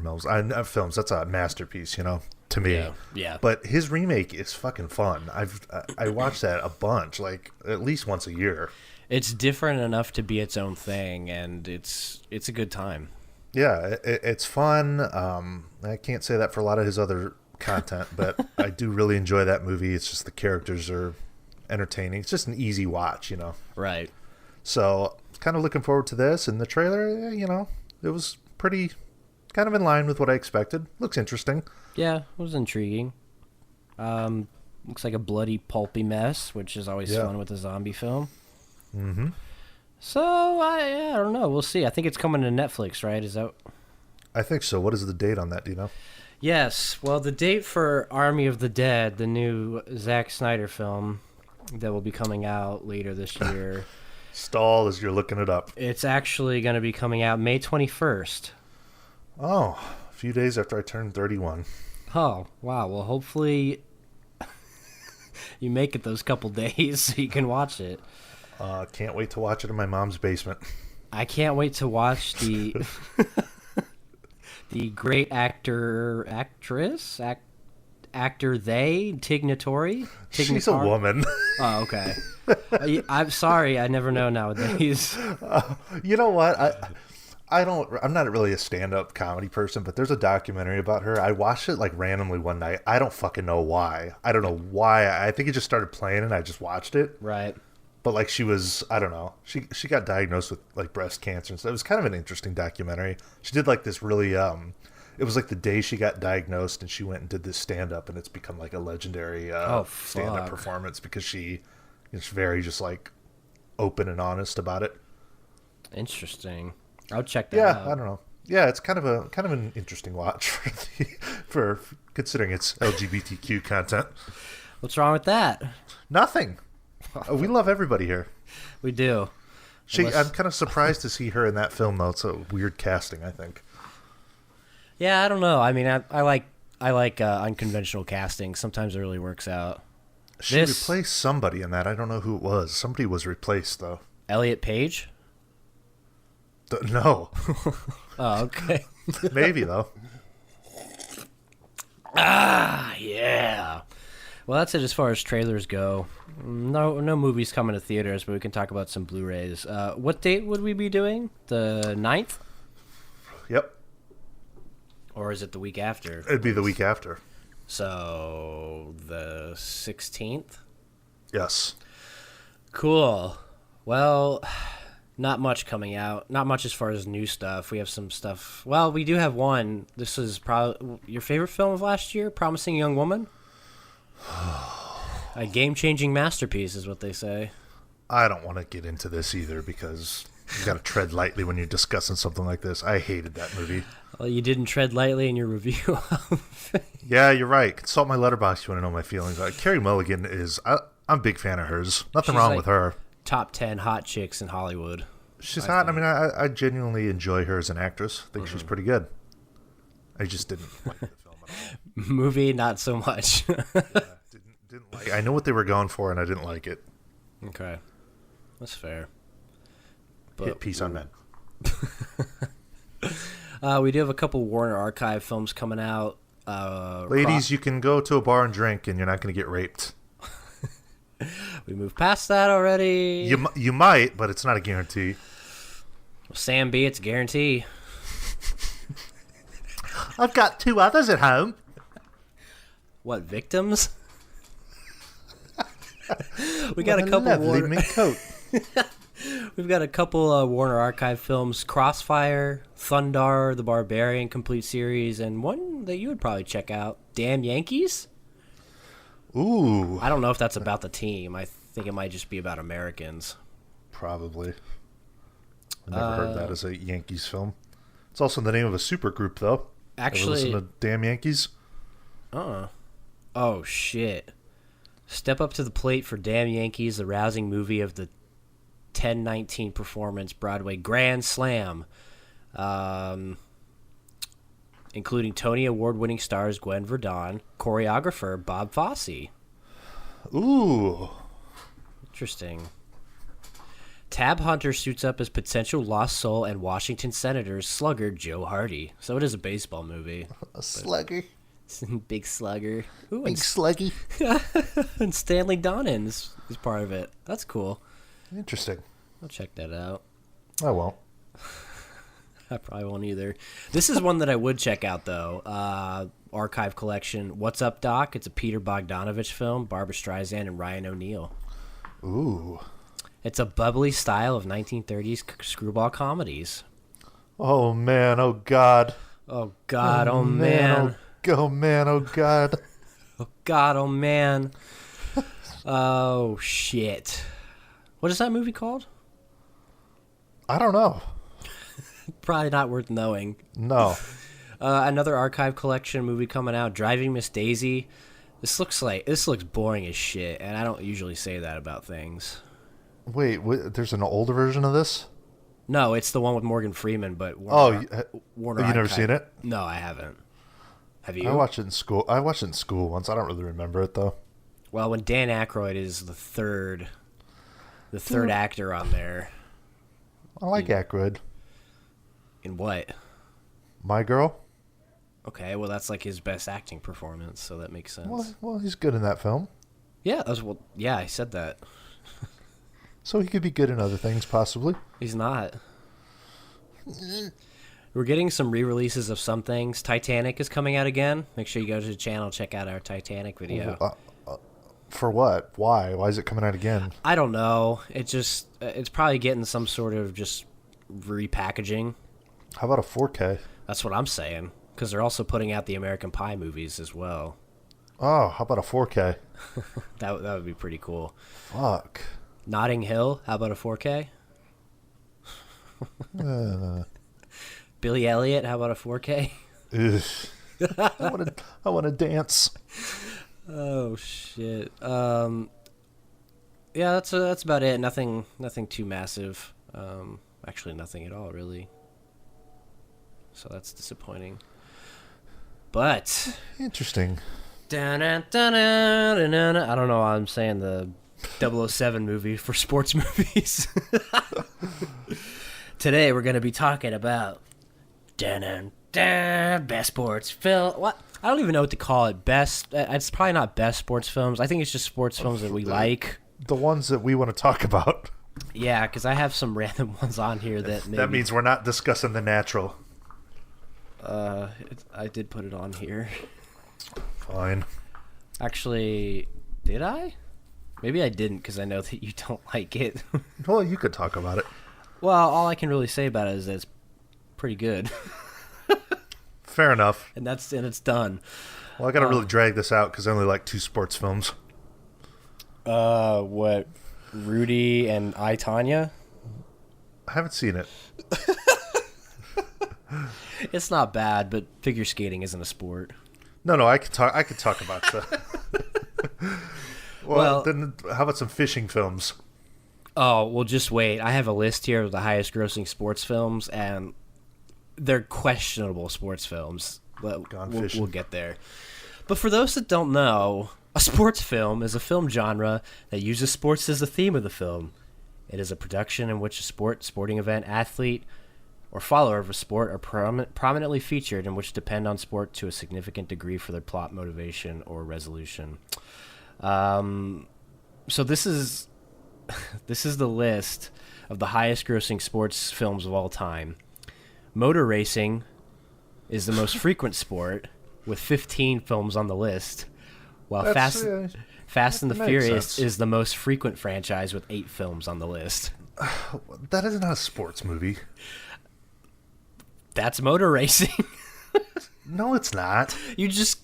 films. That's a masterpiece, to me. Yeah. But his remake is fucking fun. I watch that a bunch, like at least once a year. It's different enough to be its own thing, and it's a good time. Yeah, it's fun. I can't say that for a lot of his other content, but I do really enjoy that movie. It's just the characters are entertaining. It's just an easy watch, Right. So, kind of looking forward to this. And the trailer, it was pretty kind of in line with what I expected. Looks interesting. Yeah, it was intriguing. Looks like a bloody, pulpy mess, which is always fun with a zombie film. Mm-hmm. So, I don't know. We'll see. I think it's coming to Netflix, right? Is that... I think so. What is the date on that? Do you know? Yes. Well, the date for Army of the Dead, the new Zack Snyder film that will be coming out later this year... Stall as you're looking it up. It's actually going to be coming out May 21st. Oh, a few days after I turned 31. Oh, wow. Well, hopefully you make it those couple days so you can watch it. Can't wait to watch it in my mom's basement. I can't wait to watch the the great actor, Tig Notaro. She's a woman. Oh, okay. I'm sorry, I never know nowadays. You know what? I'm not really a stand-up comedy person, but there's a documentary about her. I watched it like randomly one night. I don't fucking know why. I don't know why. I think it just started playing and I just watched it. Right. But like she was, I don't know. She got diagnosed with like breast cancer and stuff. It was kind of an interesting documentary. She did like this really It was like the day she got diagnosed, and she went and did this stand-up, and it's become like a legendary stand-up performance because she is very just like open and honest about it. Interesting. I'll check that out. Yeah, I don't know. Yeah, it's kind of an interesting watch for considering it's LGBTQ content. What's wrong with that? Nothing. We love everybody here. We do. I'm kind of surprised to see her in that film, though. It's a weird casting, I think. Yeah, I don't know. I mean, I like unconventional casting. Sometimes it really works out. She replaced somebody in that. I don't know who it was. Somebody was replaced, though. Elliot Page? No. Oh, okay. Maybe, though. Yeah. Well, that's it as far as trailers go. No movies coming to theaters, but we can talk about some Blu-rays. What date would we be doing? The 9th? Yep. Or is it the week after? It'd be the week after. So, the 16th? Yes. Cool. Well, not much coming out. Not much as far as new stuff. We have some stuff. Well, we do have one. This is probably your favorite film of last year, Promising Young Woman? A game-changing masterpiece is what they say. I don't want to get into this either because you got to tread lightly when you're discussing something like this. I hated that movie. Well, you didn't tread lightly in your review. Yeah, you're right. Consult my letterbox if you want to know my feelings. Carrie Mulligan is... I'm a big fan of hers. Nothing wrong with her. Top 10 hot chicks in Hollywood. She's hot. I mean, I genuinely enjoy her as an actress. I think she's pretty good. I just didn't like the film at all. Movie, not so much. Didn't like. I know what they were going for, and I didn't like it. Okay, that's fair. Hit piece on men. We do have a couple Warner Archive films coming out. Ladies, you can go to a bar and drink, and you're not going to get raped. We moved past that already. You might, but it's not a guarantee. Well, Sam B, it's a guarantee. I've got 2 others at home. What, victims? We got a couple Warner... mink coat. We've got a couple Warner Archive films: Crossfire, Thundar, The Barbarian complete series, and one that you would probably check out, Damn Yankees. Ooh. I don't know if that's about the team. I think it might just be about Americans. Probably. I never heard that as a Yankees film. It's also the name of a supergroup, though. Actually, listen to Damn Yankees. Oh shit! Step up to the plate for Damn Yankees, the rousing movie of the 10/19 performance Broadway Grand Slam, including Tony Award-winning stars Gwen Verdon, choreographer Bob Fosse. Ooh, interesting. Tab Hunter suits up as potential lost soul and Washington Senators slugger Joe Hardy. So it is a baseball movie. A slugger. Big slugger. Ooh, Big sluggy. And Stanley Donen is part of it. That's cool. Interesting. I'll check that out. I won't. I probably won't either. This is one that I would check out, though. Archive collection, What's Up, Doc? It's a Peter Bogdanovich film, Barbra Streisand and Ryan O'Neal. Ooh. It's a bubbly style of 1930s screwball comedies. Oh, man. Oh, God. Oh, God. Oh, man. Oh, man. Oh, God. Oh, God. Oh, man. Oh, shit. What is that movie called? I don't know. Probably not worth knowing. No. Another Archive collection movie coming out, Driving Miss Daisy. This looks boring as shit, and I don't usually say that about things. Wait, there's an older version of this? No, it's the one with Morgan Freeman, but Warner you never seen it? No, I haven't. Have you? I watched it in school. Once. I don't really remember it though. Well, when Dan Aykroyd is the third actor on there. I like Aykroyd. In what? My Girl. Okay, well that's like his best acting performance, so that makes sense. Well, he's good in that film. Yeah, I said that. So he could be good in other things, possibly. He's not. We're getting some re-releases of some things. Titanic is coming out again. Make sure you go to the channel, check out our Titanic video. For what? Why? Why is it coming out again? I don't know. It's probably getting some sort of just repackaging. How about a 4K? That's what I'm saying. Because they're also putting out the American Pie movies as well. Oh, how about a 4K? That would be pretty cool. Fuck. Notting Hill, how about a 4K? Billy Elliot, how about a 4K? I want to dance. Oh shit. Yeah, that's about it. Nothing too massive. Actually, nothing at all, really. So that's disappointing. But interesting. I don't know why I'm saying the 007 movie for sports movies. Today we're going to be talking about best sports film. What? I don't even know what to call it. Best. It's probably not best sports films. I think it's just sports films that we like. The ones that we want to talk about. Yeah, because I have some random ones on here that maybe... That means we're not discussing The Natural. I did put it on here. Fine. Actually, did I? Maybe I didn't because I know that you don't like it. Well, you could talk about it. Well, all I can really say about it is that it's pretty good. Fair enough. And it's done. Well, I got to really drag this out because I only like 2 sports films. What? Rudy and I, Tanya? I haven't seen it. It's not bad, but figure skating isn't a sport. No, I could talk about that. Well, then how about some fishing films? Oh, well, just wait. I have a list here of the highest grossing sports films, and they're questionable sports films. We'll get there. But for those that don't know, a sports film is a film genre that uses sports as the theme of the film. It is a production in which a sporting event, athlete, or follower of a sport are prominently featured and which depend on sport to a significant degree for their plot motivation or resolution. So this is the list of the highest grossing sports films of all time. Motor racing is the most frequent sport with 15 films on the list, while Fast and the Furious is the most frequent franchise with 8 films on the list. That is not a sports movie. That's motor racing. No, it's not. That's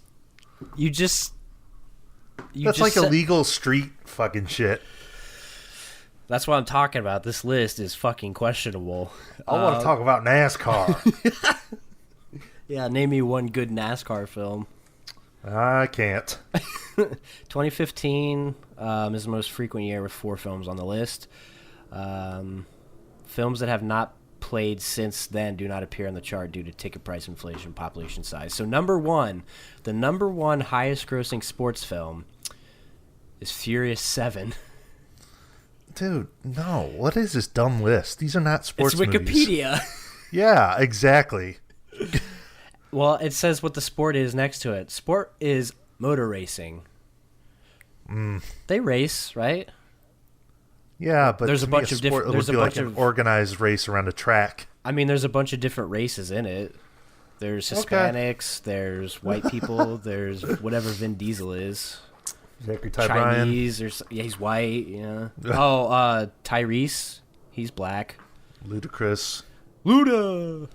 like illegal street fucking shit. That's what I'm talking about. This list is fucking questionable. I want to talk about NASCAR. Yeah, name me one good NASCAR film. I can't. 2015 is the most frequent year with 4 films on the list. Films that have not played since then do not appear on the chart due to ticket price inflation, population size. So the number one highest grossing sports film is Furious 7. Dude, no. What is this dumb list? These are not sports movies. It's Wikipedia. Yeah, exactly. Well, it says what the sport is next to it. Sport is motor racing. They race, right? Yeah, but there's a bunch of different. There's a bunch of organized race around a track. I mean, there's a bunch of different races in it. There's Hispanics. There's white people. There's whatever Vin Diesel is. Chinese. He's white. Yeah. Oh, Tyrese. He's black. Ludacris. Luda.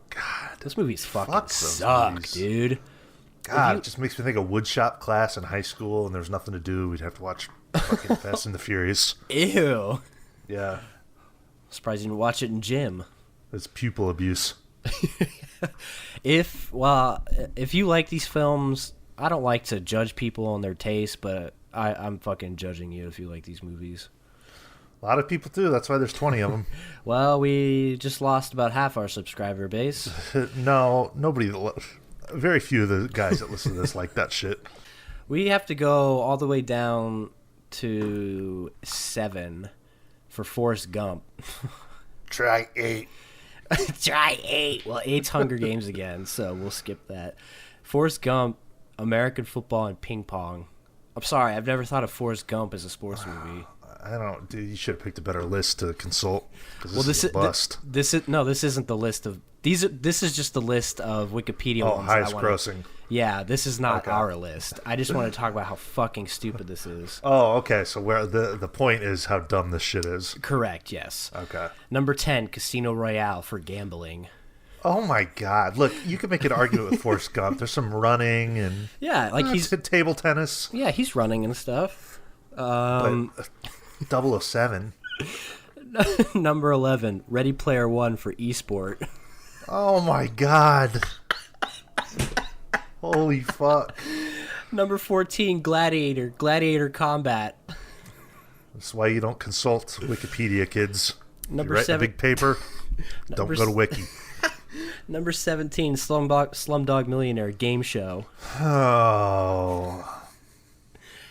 God, those movies fucking suck, dude. God, it just makes me think of woodshop class in high school, and there's nothing to do. We'd have to watch fucking Fast and the Furious. Ew. Yeah. Surprised you didn't watch it in gym. It's pupil abuse. If you like these films, I don't like to judge people on their taste, but I'm fucking judging you if you like these movies. A lot of people do. That's why there's 20 of them. Well, we just lost about half our subscriber base. No, nobody. Very few of the guys that listen to this like that shit. We have to go all the way down to 7 for Forrest Gump. Try 8. Try 8. Well, 8's Hunger Games again, so we'll skip that. Forrest Gump, American football, and ping pong. I'm sorry, I've never thought of Forrest Gump as a sports movie. I don't. Dude, you should have picked a better list to consult. Well, this is a bust. This isn't the list of these. This is just the list of Wikipedia ones. Highest grossing. Yeah, this is not our list. I just want to talk about how fucking stupid this is. Oh, okay. So where the point is how dumb this shit is. Correct. Yes. Okay. Number 10, Casino Royale for gambling. Oh my God! Look, you can make an argument with Forrest Gump. There's some running and Yeah, like he's table tennis. yeah he's running and stuff. But 007. Number 11, Ready Player One for esport. Oh my God! Holy fuck! Number 14, Gladiator Combat. That's why you don't consult Wikipedia, kids. Number you write 7, a big paper. Don't go to Wiki. Number 17, Slumdog Millionaire game show. Oh.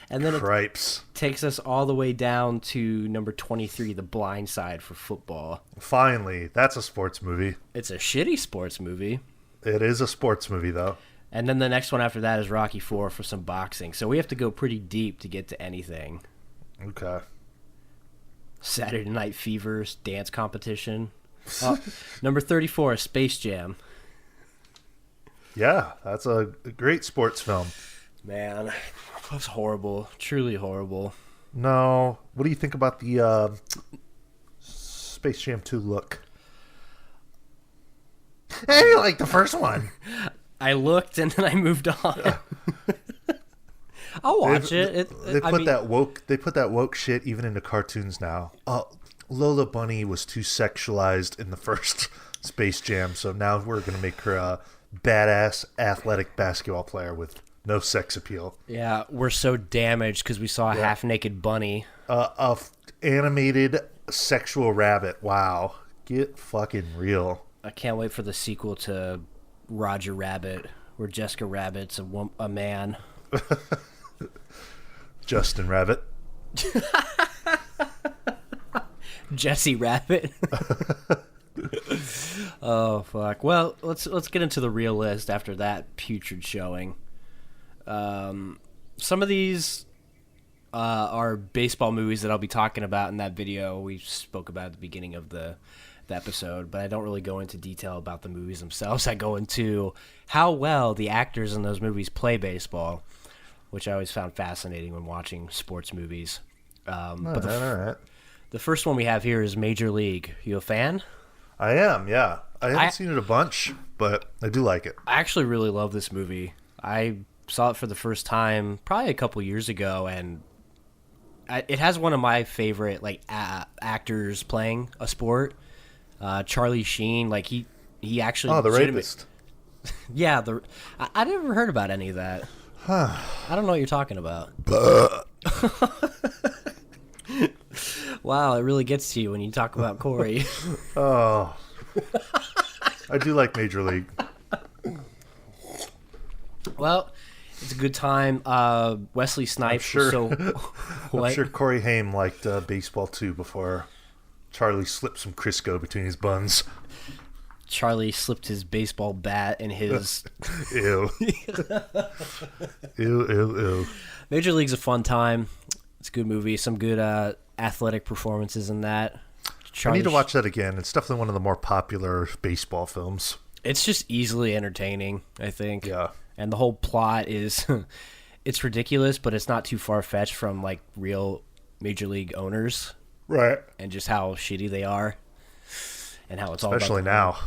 And then Cripes. it takes us all the way down to number 23, The Blind Side for football. Finally, that's a sports movie. It's a shitty sports movie. It is a sports movie, though. And then the next one after that is Rocky IV for some boxing. So we have to go pretty deep to get to anything. Okay. Saturday Night Fever's dance competition. Number 34, Space Jam. Yeah, that's a great sports film. Man, that's horrible. Truly horrible. No. What do you think about the Space Jam 2 look? I didn't like the first one. I looked and then I moved on. I'll watch it. They put that woke shit even into cartoons now. Lola Bunny was too sexualized in the first Space Jam, so now we're gonna make her a badass athletic basketball player with no sex appeal. Yeah, we're so damaged because we saw a half-naked bunny. Animated sexual rabbit. Wow, get fucking real. I can't wait for the sequel to Roger Rabbit, where Jessica Rabbit's a man. Justin Rabbit. Jesse Rabbit. Oh fuck. Well, let's get into the real list after that putrid showing. Some of these are baseball movies that I'll be talking about in that video we spoke about at the beginning of the episode, but I don't really go into detail about the movies themselves. I go into how well the actors in those movies play baseball, which I always found fascinating when watching sports movies. But the first one we have here is Major League. You a fan? I am, yeah. I haven't seen it a bunch, but I do like it. I actually really love this movie. I saw it for the first time probably a couple years ago, and it has one of my favorite actors playing a sport. Charlie Sheen, like he actually. Oh, the rapist. Yeah, I never heard about any of that. I don't know what you're talking about. Wow, it really gets to you when you talk about Corey. Oh, I do like Major League. Well, it's a good time. Wesley Snipes. I'm sure Corey Haim liked baseball too before Charlie slipped some Crisco between his buns. Charlie slipped his baseball bat in his... Ew. Ew. Major League's a fun time. It's a good movie. Some good athletic performances in that. I need to watch that again. It's definitely one of the more popular baseball films. It's just easily entertaining, I think. Yeah. And the whole plot is... it's ridiculous, but it's not too far-fetched from like real Major League owners. Right. And just how shitty they are. And how it's especially now.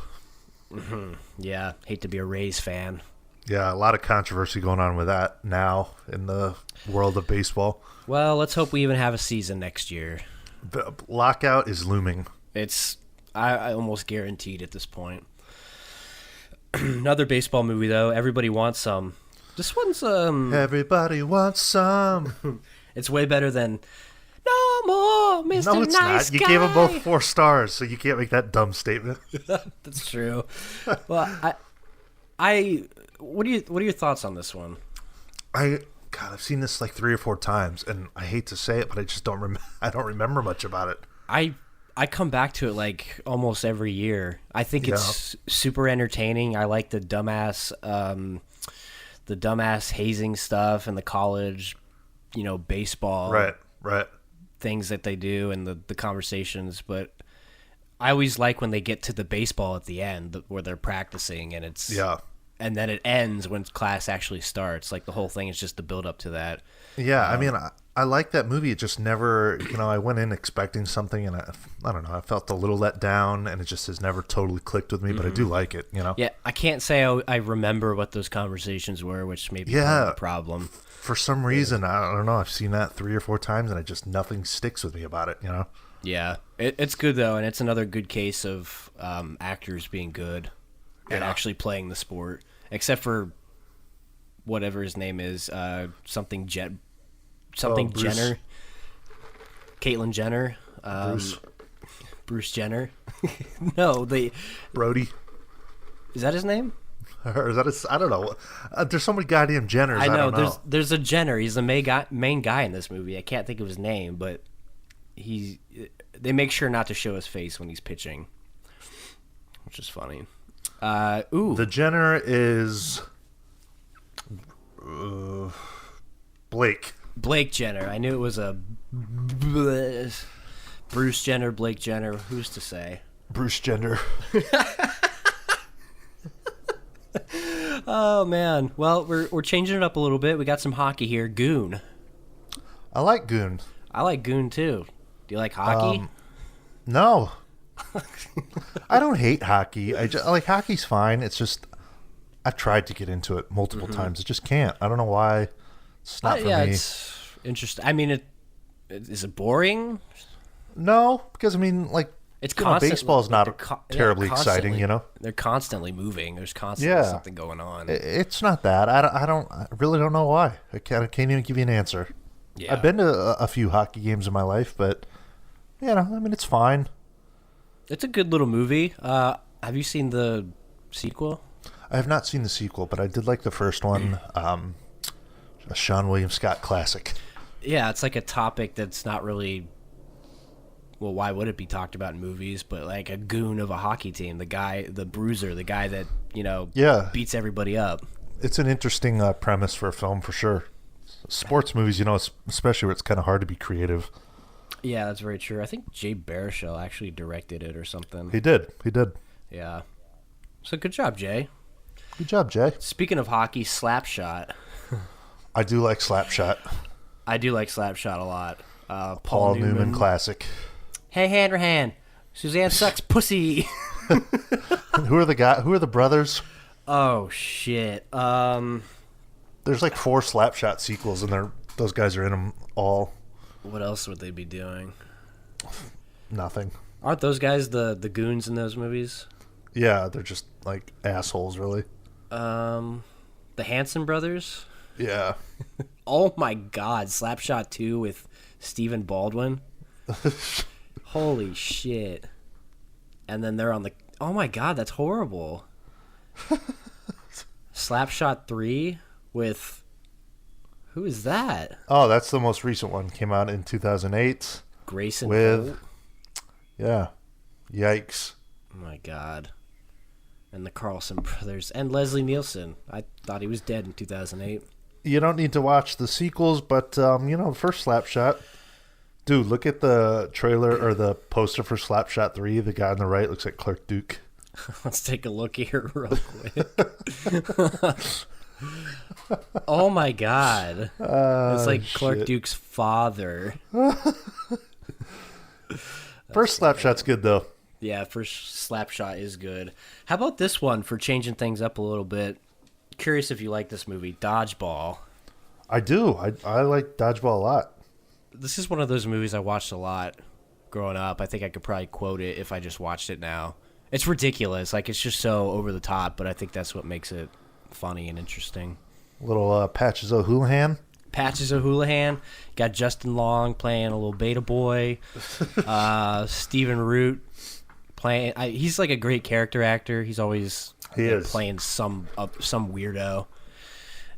Mm-hmm. Yeah, hate to be a Rays fan. Yeah, a lot of controversy going on with that now in the world of baseball. Well, let's hope we even have a season next year. The lockout is looming. It's I almost guaranteed at this point. Another baseball movie though. Everybody Wants Some. This one's Everybody Wants Some. It's way better than No More Mr. No, it's Nice not. You Guy. gave them both 4 stars, so you can't make that dumb statement. That's true. Well, I what are your thoughts on this one? I've seen this like 3 or 4 times, and I hate to say it, but I just don't I don't remember much about it. I come back to it like almost every year. I think it's super entertaining. I like the dumbass hazing stuff and the college, baseball. Right. Things that they do and the conversations, but I always like when they get to the baseball at the end where they're practicing and it's and then it ends when class actually starts. Like the whole thing is just the build up to that. Yeah, I mean, I like that movie. It just never, I went in expecting something, and I don't know, I felt a little let down, and it just has never totally clicked with me, but I do like it, Yeah, I can't say I remember what those conversations were, which may be part of the problem. For some reason, I don't know, I've seen that 3 or 4 times, and nothing sticks with me about it, Yeah, it's good, though, and it's another good case of actors being good and actually playing the sport, except for whatever his name is, something Jenner, Caitlyn Jenner, Bruce Jenner. No, Brody. Is that his name? Or is that I don't know. There's so many goddamn Jenners. I know. There's a Jenner. He's the main guy in this movie. I can't think of his name, but they make sure not to show his face when he's pitching, which is funny. The Jenner is Blake Jenner. I knew it was a Bruce Jenner, Blake Jenner. Who's to say? Bruce Jenner. Oh man. Well, we're changing it up a little bit. We got some hockey here. Goon. I like Goon. I like Goon too. Do you like hockey? No. I don't hate hockey. Like hockey's fine. It's just I've tried to get into it multiple times. I just can't. I don't know why. It's not for me. It's interesting. I mean, is it boring? No, because I mean, like, it's constant. Baseball's not terribly exciting. They're constantly moving. There's constantly something going on. It's not that. I really don't know why. I can't even give you an answer. Yeah. I've been to a few hockey games in my life, but I mean, it's fine. It's a good little movie. Have you seen the sequel? I have not seen the sequel, but I did like the first one. A Sean William Scott classic. Yeah, it's like a topic that's not really. Well, why would it be talked about in movies? But like a goon of a hockey team, the bruiser, the guy that beats everybody up. It's an interesting premise for a film for sure. Sports movies, especially where it's kind of hard to be creative. Yeah, that's very true. I think Jay Baruchel actually directed it or something. He did. Yeah. So good job, Jay. Good job, Jay. Speaking of hockey, Slapshot. I do like Slapshot. I do like Slapshot a lot. Paul Newman classic. Hey, hand. Suzanne sucks pussy. Who are the brothers? Oh shit. There's like 4 Slapshot sequels, and those guys are in them all. What else would they be doing? Nothing. Aren't those guys the goons in those movies? Yeah, they're just like assholes, really. The Hanson brothers? Yeah. Oh my god, Slapshot 2 with Stephen Baldwin. Holy shit. And then they're on the... Oh my god, that's horrible. Slapshot 3 with... Who is that? Oh, that's the most recent one. Came out in 2008. Grayson with... Holt? Yeah. Yikes. Oh my god. And the Carlson brothers. And Leslie Nielsen. I thought he was dead in 2008. You don't need to watch the sequels, but, the first Slapshot... Dude, look at the trailer or the poster for Slapshot 3. The guy on the right looks like Clark Duke. Let's take a look here real quick. Oh my god. It's like Clark Duke's father. First Slapshot's good, though. Yeah, first Slapshot is good. How about this one for changing things up a little bit? Curious if you like this movie, Dodgeball. I do. I like Dodgeball a lot. This is one of those movies I watched a lot growing up. I think I could probably quote it if I just watched it now. It's ridiculous. Like, it's just so over the top, but I think that's what makes it funny and interesting. Little Patches O'Houlihan. Patches O'Houlihan. Got Justin Long playing a little beta boy. Stephen Root playing... he's like a great character actor. He's always playing some weirdo.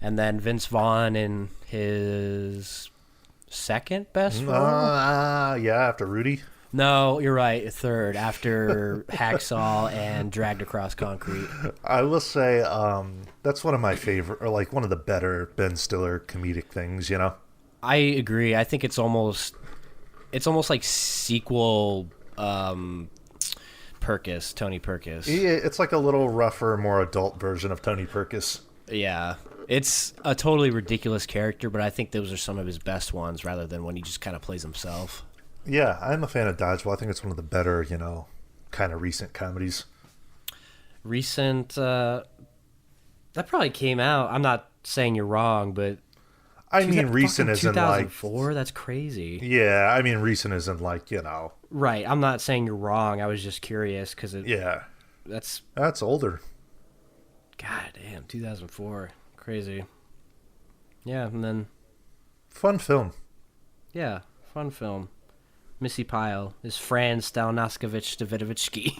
And then Vince Vaughn in his... second best role? Yeah, after Rudy. No, you're right. Third, after Hacksaw and Dragged Across Concrete. I will say that's one of my favorite, or like one of the better Ben Stiller comedic things. I agree. I think it's almost like sequel Perkis, Tony Perkis. Yeah, it's like a little rougher, more adult version of Tony Perkis. Yeah. It's a totally ridiculous character, but I think those are some of his best ones rather than when he just kind of plays himself. Yeah, I'm a fan of Dodgeball. I think it's one of the better, kind of recent comedies. That probably came out. I'm not saying you're wrong, but I mean, recent isn't 2004. That's crazy. Yeah, I mean, recent isn't Right. I'm not saying you're wrong. I was just curious because that's older. God damn, 2004, crazy. Yeah, and then fun film. Yeah, fun film. Missy Pyle is Fran Stalnaskevich Davidovitsky.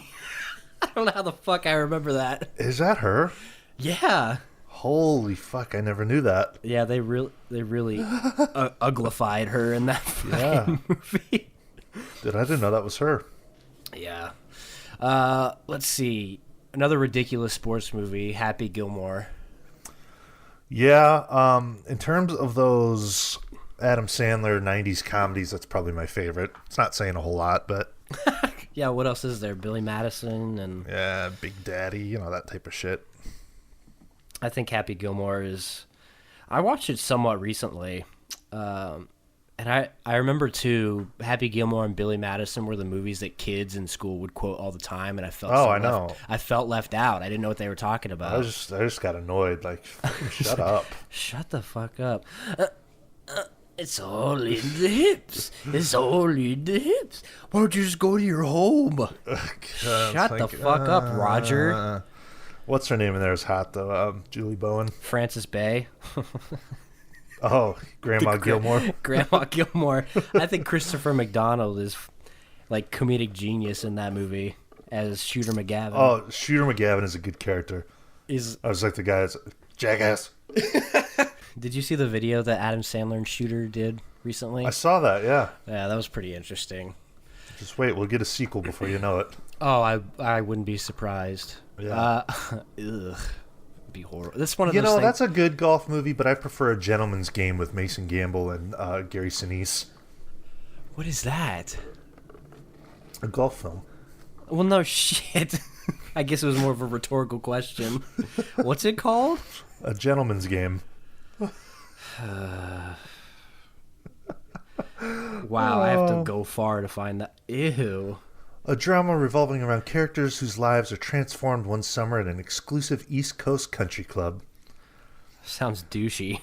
I don't know how the fuck I remember that. Is that her? Yeah. Holy fuck! I never knew that. Yeah, they really uglified her in that fucking movie. Dude, I didn't know that was her. Yeah. Let's see. Another ridiculous sports movie, Happy Gilmore. Yeah. In terms of those Adam Sandler 90s comedies, that's probably my favorite. It's not saying a whole lot, but... Yeah, what else is there? Billy Madison and... Yeah, Big Daddy, that type of shit. I think Happy Gilmore is... I watched it somewhat recently. And I remember, too, Happy Gilmore and Billy Madison were the movies that kids in school would quote all the time, and I felt I felt left out. I didn't know what they were talking about. I just got annoyed. Like, shut up. Shut the fuck up. It's all in the hips. It's all in the hips. Why don't you just go to your home? Shut the fuck up, Roger. What's her name in there is hot, though? Julie Bowen. Frances Bay. Oh, Grandma Gilmore. Grandma Gilmore. I think Christopher McDonald is like comedic genius in that movie as Shooter McGavin. Oh, Shooter McGavin is a good character. I was like the guy that's jackass. Did you see the video that Adam Sandler and Shooter did recently? I saw that, yeah. Yeah, that was pretty interesting. Just wait, we'll get a sequel before you know it. Oh, I wouldn't be surprised. Yeah. Ugh. Be horrible. That's one of those things. That's a good golf movie, but I prefer A Gentleman's Game with Mason Gamble and Gary Sinise. What is that? A golf film. Well, no shit. I guess it was more of a rhetorical question. What's it called? A Gentleman's Game. Wow, I have to go far to find that. Ew. A drama revolving around characters whose lives are transformed one summer at an exclusive East Coast country club. Sounds douchey.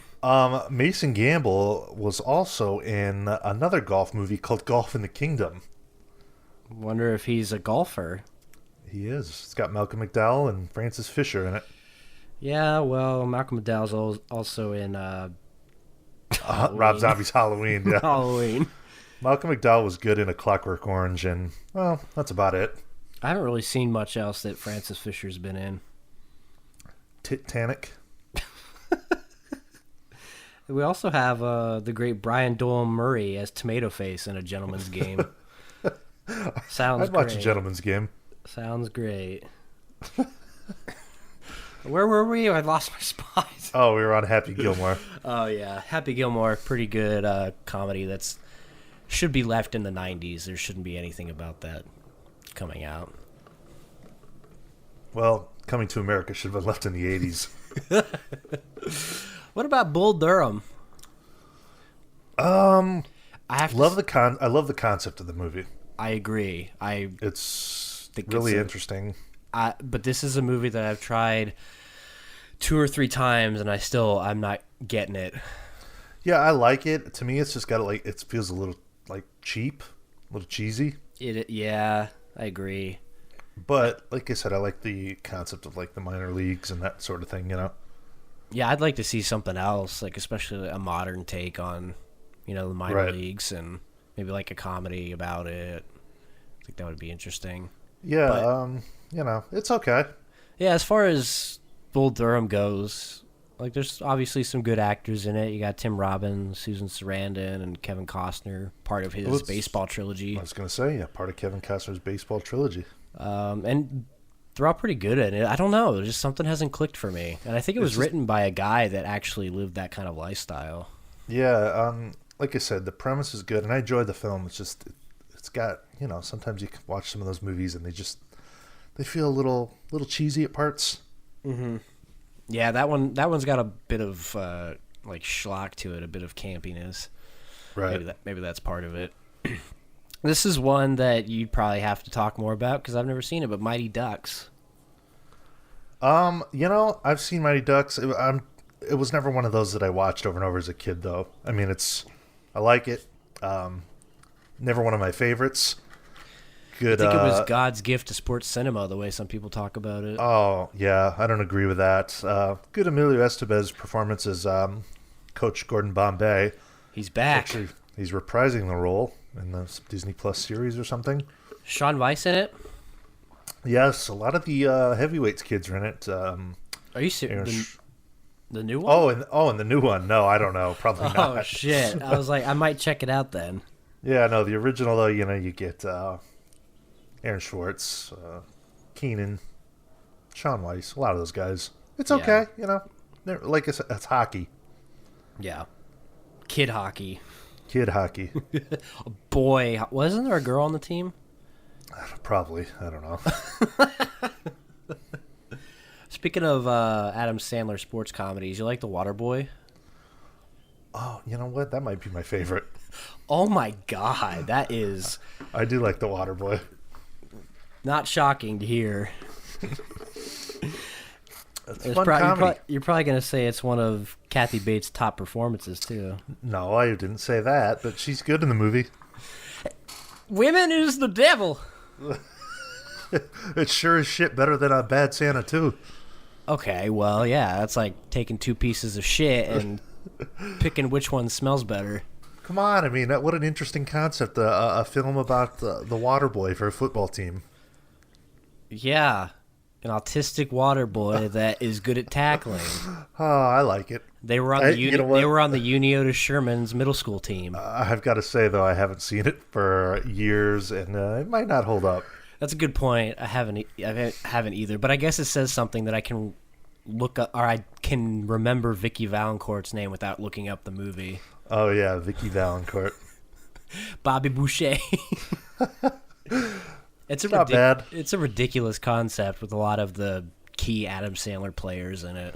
Mason Gamble was also in another golf movie called Golf in the Kingdom. Wonder if he's a golfer. He is. It's got Malcolm McDowell and Francis Fisher in it. Yeah, well, Malcolm McDowell's also in Rob Zombie's Halloween. Yeah. Halloween. Malcolm McDowell was good in A Clockwork Orange, and, well, that's about it. I haven't really seen much else that Francis Fisher's been in. Titanic. We also have the great Brian Doyle Murray as Tomato Face in A Gentleman's Game. Sounds I'd watch great. A Gentleman's Game. Sounds great. Where were we? I lost my spot. Oh, we were on Happy Gilmore. Oh, yeah. Happy Gilmore, pretty good comedy that's should be left in the 90s. There shouldn't be anything about that coming out. Well, Coming to America should have been left in the 80s. What about Bull Durham? I love the concept of the movie. I agree. It's really interesting. But this is a movie that I've tried 2 or 3 times, and I'm not getting it. Yeah, I like it. To me, it's just got it feels a little cheap, a little cheesy. Yeah, I agree. But like I said, I like the concept of the minor leagues and that sort of thing. Yeah, I'd like to see something else, especially a modern take on, the minor leagues, and maybe a comedy about it. I think that would be interesting. Yeah, it's okay. Yeah, as far as Bull Durham goes, there's obviously some good actors in it. You got Tim Robbins, Susan Sarandon, and Kevin Costner, part of his baseball trilogy. I was going to say, yeah, part of Kevin Costner's baseball trilogy. And they're all pretty good in it. I don't know, just something hasn't clicked for me. And I think it was written by a guy that actually lived that kind of lifestyle. Yeah, like I said, the premise is good, and I enjoyed the film. It's just, it's got, sometimes you can watch some of those movies and they just, they feel a little cheesy at parts. Mm-hmm. Yeah, that one's got a bit of like schlock to it, a bit of campiness. Right. Maybe that's part of it. This is one that you'd probably have to talk more about because I've never seen it, but Mighty Ducks. I've seen Mighty Ducks. It was never one of those that I watched over and over as a kid, though. I mean, I like it. Never one of my favorites. Good. I think it was God's gift to sports cinema, the way some people talk about it. Oh, yeah, I don't agree with that. Good Emilio Estevez performance as Coach Gordon Bombay. He's back. Actually, he's reprising the role in the Disney Plus series or something. Sean Weiss in it? Yes, a lot of the heavyweights kids are in it. Are you serious? The new one? And the new one. No, I don't know. Probably not. Oh, shit. I was like, I might check it out then. Yeah, no, the original, though, you get Aaron Schwartz, Keenan, Sean Weiss, a lot of those guys. It's okay, like I said, it's hockey. Yeah. Kid hockey. Kid hockey. Boy, wasn't there a girl on the team? Probably. I don't know. Speaking of Adam Sandler sports comedies, you like The Waterboy? Oh, you know what? That might be my favorite. Oh my god, that is... I do like The Waterboy. Not shocking to hear. It's fun comedy. You're probably going to say it's one of Kathy Bates' top performances, too. No, I didn't say that, but she's good in the movie. Women is the devil. It's sure as shit better than a Bad Santa, too. Okay, well, yeah, that's like taking two pieces of shit and picking which one smells better. Come on, I mean, what an interesting concept, a film about the Waterboy for a football team. Yeah, an autistic water boy that is good at tackling. Oh, I like it. They were on the Unioto Sherman's middle school team. I've got to say, though, I haven't seen it for years, and it might not hold up. That's a good point. I haven't either, but I guess it says something that I can look up, or I can remember Vicky Valancourt's name without looking up the movie. Oh yeah, Vicky Valancourt. Bobby Boucher. It's not bad. It's a ridiculous concept with a lot of the key Adam Sandler players in it.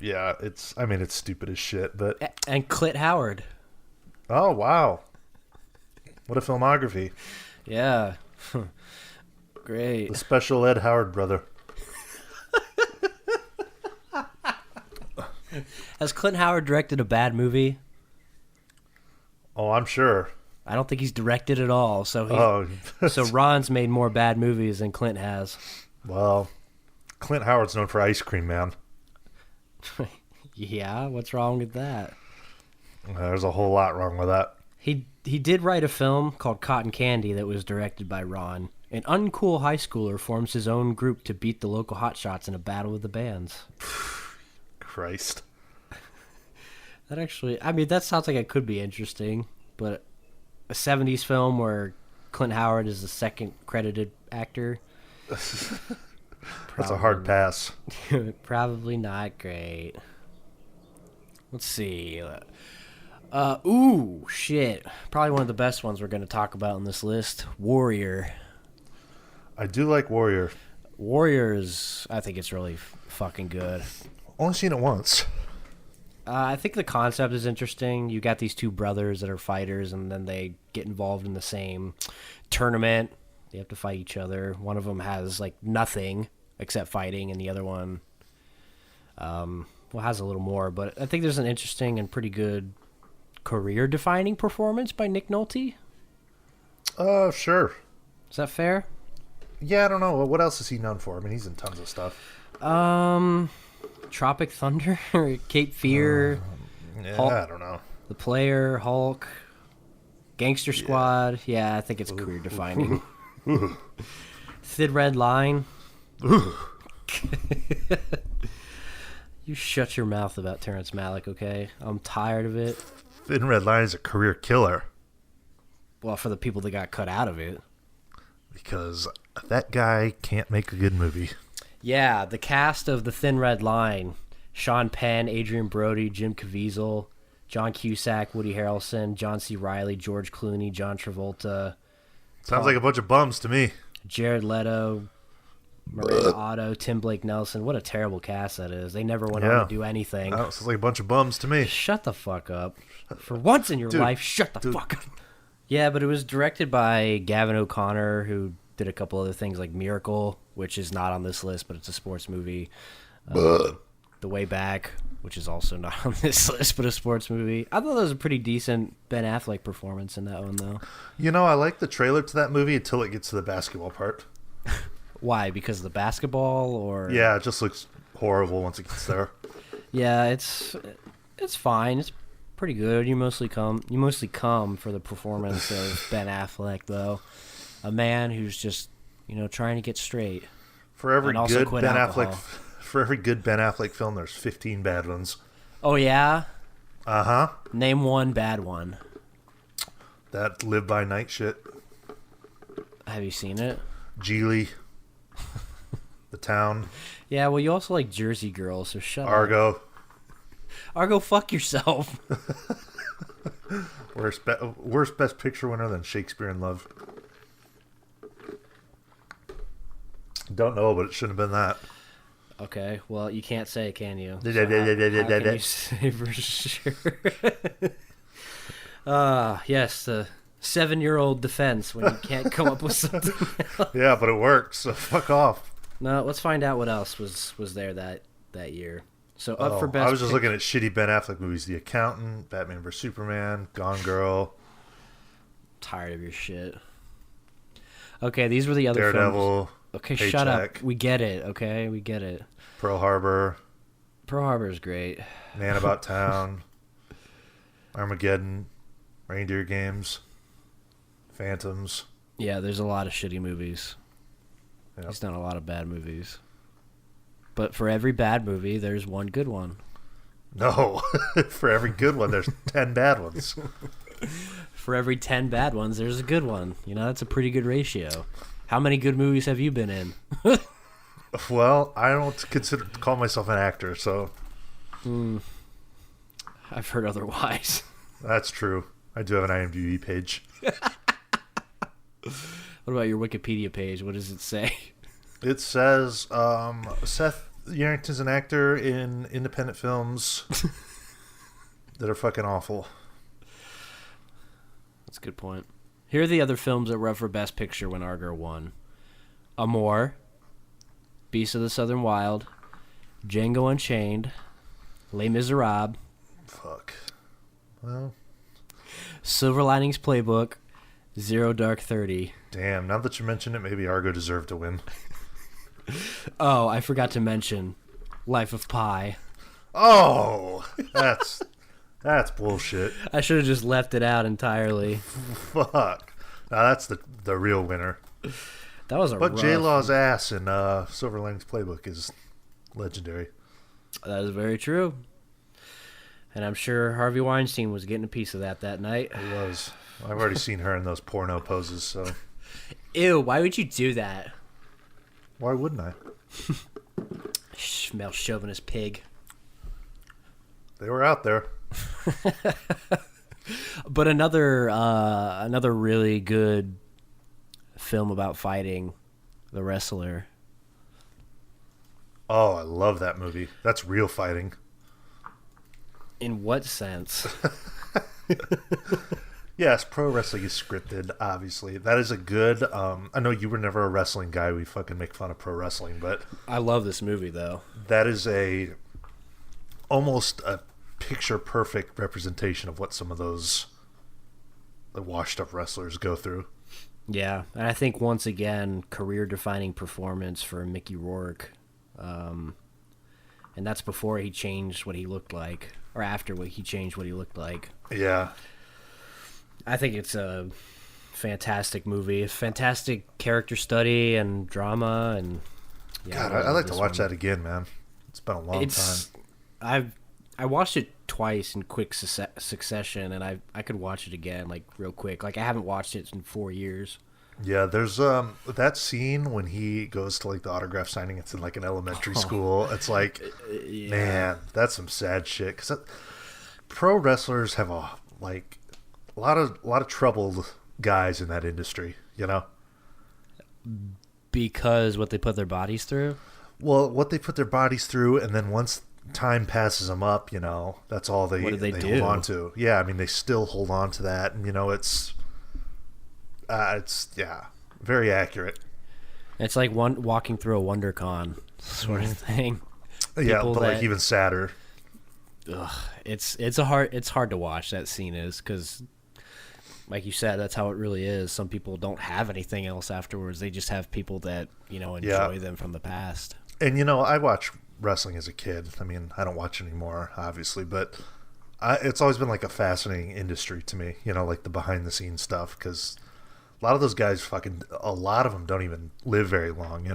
Yeah, it's stupid as shit, but... And Clint Howard. Oh, wow. What a filmography. Yeah. Great. The special Ed Howard brother. Has Clint Howard directed a bad movie? Oh, I'm sure. I don't think he's directed at all. So Ron's made more bad movies than Clint has. Well, Clint Howard's known for Ice Cream Man. Yeah, what's wrong with that? There's a whole lot wrong with that. He did write a film called Cotton Candy that was directed by Ron. An uncool high schooler forms his own group to beat the local hotshots in a battle with the bands. Christ. That sounds like it could be interesting, but a 70s film where Clint Howard is the second credited actor. That's a hard pass. Probably not great. Let's see. Ooh, shit. Probably one of the best ones we're going to talk about on this list. Warrior. I do like Warrior. Warriors, I think it's really fucking good. Only seen it once. I think the concept is interesting. You got these two brothers that are fighters, and then they get involved in the same tournament. They have to fight each other. One of them has like nothing except fighting, and the other one has a little more. But I think there's an interesting and pretty good career-defining performance by Nick Nolte. Sure. Is that fair? Yeah, I don't know. What else is he known for? I mean, he's in tons of stuff. Tropic Thunder, Cape Fear. Hulk, I don't know. The Player, Hulk, Gangster Squad. Yeah, I think it's career defining. Thin Red Line. You shut your mouth about Terrence Malick, okay? I'm tired of it. Thin Red Line is a career killer. Well, for the people that got cut out of it. Because that guy can't make a good movie. Yeah, the cast of The Thin Red Line: Sean Penn, Adrian Brody, Jim Caviezel, John Cusack, Woody Harrelson, John C. Reilly, George Clooney, John Travolta. Sounds like a bunch of bums to me. Jared Leto, Miranda Otto, Tim Blake Nelson. What a terrible cast that is. They never went on to do anything. That sounds like a bunch of bums to me. Shut the fuck up. For once in your life, shut the fuck up. Yeah, but it was directed by Gavin O'Connor, who did a couple other things like Miracle, which is not on this list, but it's a sports movie. The Way Back, which is also not on this list, but a sports movie. I thought that was a pretty decent Ben Affleck performance in that one, though. You know, I like the trailer to that movie until it gets to the basketball part. Why? Because of the basketball, or? Yeah, it just looks horrible once it gets there. Yeah, it's fine. It's pretty good. You mostly come for the performance of Ben Affleck, though. A man who's just, trying to get straight. For every good Ben alcohol. Affleck film, there's 15 bad ones. Oh yeah? Uh-huh. Name one bad one. That Live by Night shit. Have you seen it? Geely. The Town. Yeah, well, you also like Jersey Girl, so shut Argo. up. Argo, fuck yourself. Worst Best Picture winner than Shakespeare in Love. Don't know, but it shouldn't have been that. Okay, well, you can't say, can you? So how can you say for sure? Yes, the 7-year-old defense when you can't come up with something else. Yeah, but it worked, so fuck off. No, let's find out what else was there that year. So up for best. I was just looking at shitty Ben Affleck movies: The Accountant, Batman vs Superman, Gone Girl. Tired of your shit. Okay, these were the other Daredevil. films. Okay, Paycheck. shut up. We get it. Okay, we get it. Pearl Harbor. Pearl Harbor is great. Man About Town. Armageddon. Reindeer Games. Phantoms. Yeah, there's a lot of shitty movies. Yep. He's done a lot of bad movies. But for every bad movie, there's one good one. No. For every good one, there's 10 bad ones. For every 10 bad ones, there's a good one. That's a pretty good ratio. How many good movies have you been in? Well, I don't call myself an actor, so... I've heard otherwise. That's true. I do have an IMDb page. What about your Wikipedia page? What does it say? It says Seth Yarrington's an actor in independent films that are fucking awful. That's a good point. Here are the other films that were up for Best Picture when Argo won. Amour, Beasts of the Southern Wild, Django Unchained, Les Miserables. Fuck. Well. Silver Linings Playbook, Zero Dark 30. Damn, now that you mention it, maybe Argo deserved to win. Oh, I forgot to mention Life of Pi. Oh, that's bullshit. I should have just left it out entirely. Fuck. Now that's the real winner. That was a But rough... J-Law's ass in Silver Linings Playbook is legendary. That is very true. And I'm sure Harvey Weinstein was getting a piece of that night. He was. I've already seen her in those porno poses, so... Ew, why would you do that? Why wouldn't I? Smell chauvinist pig. They were out there. But another really good film about fighting, The Wrestler. Oh, I love that movie. That's real fighting. In what sense? Yes, pro wrestling is scripted, obviously. That is a good... I know you were never a wrestling guy. We fucking make fun of pro wrestling, but... I love this movie, though. That is almost a picture-perfect representation of what some of those washed-up wrestlers go through. Yeah, and I think, once again, career-defining performance for Mickey Rourke. And that's before he changed what he looked like, or after he changed what he looked like. Yeah. I think it's a fantastic movie. A fantastic character study and drama. And yeah, God, I'd like to watch that again, man. It's been a long time. I watched it twice in quick succession, and I could watch it again, like, real quick. Like, I haven't watched it in 4 years. Yeah, there's that scene when he goes to, like, the autograph signing. It's in, like, an elementary school. It's like, yeah. Man, that's some sad shit. Because pro wrestlers have a lot of troubled guys in that industry, you know? Because what they put their bodies through? Well, what they put their bodies through, and then once time passes them up, that's all they hold on to. Yeah, I mean, they still hold on to that, and it's very accurate. It's like walking through a WonderCon sort of thing. Yeah, but like even sadder. It's hard to watch. That scene is because, like you said, that's how it really is. Some people don't have anything else afterwards. They just have people that enjoy them from the past. And I watched wrestling as a kid. I mean, I don't watch anymore, obviously, but it's always been like a fascinating industry to me. Like the behind the scenes stuff, because a lot of those guys a lot of them don't even live very long.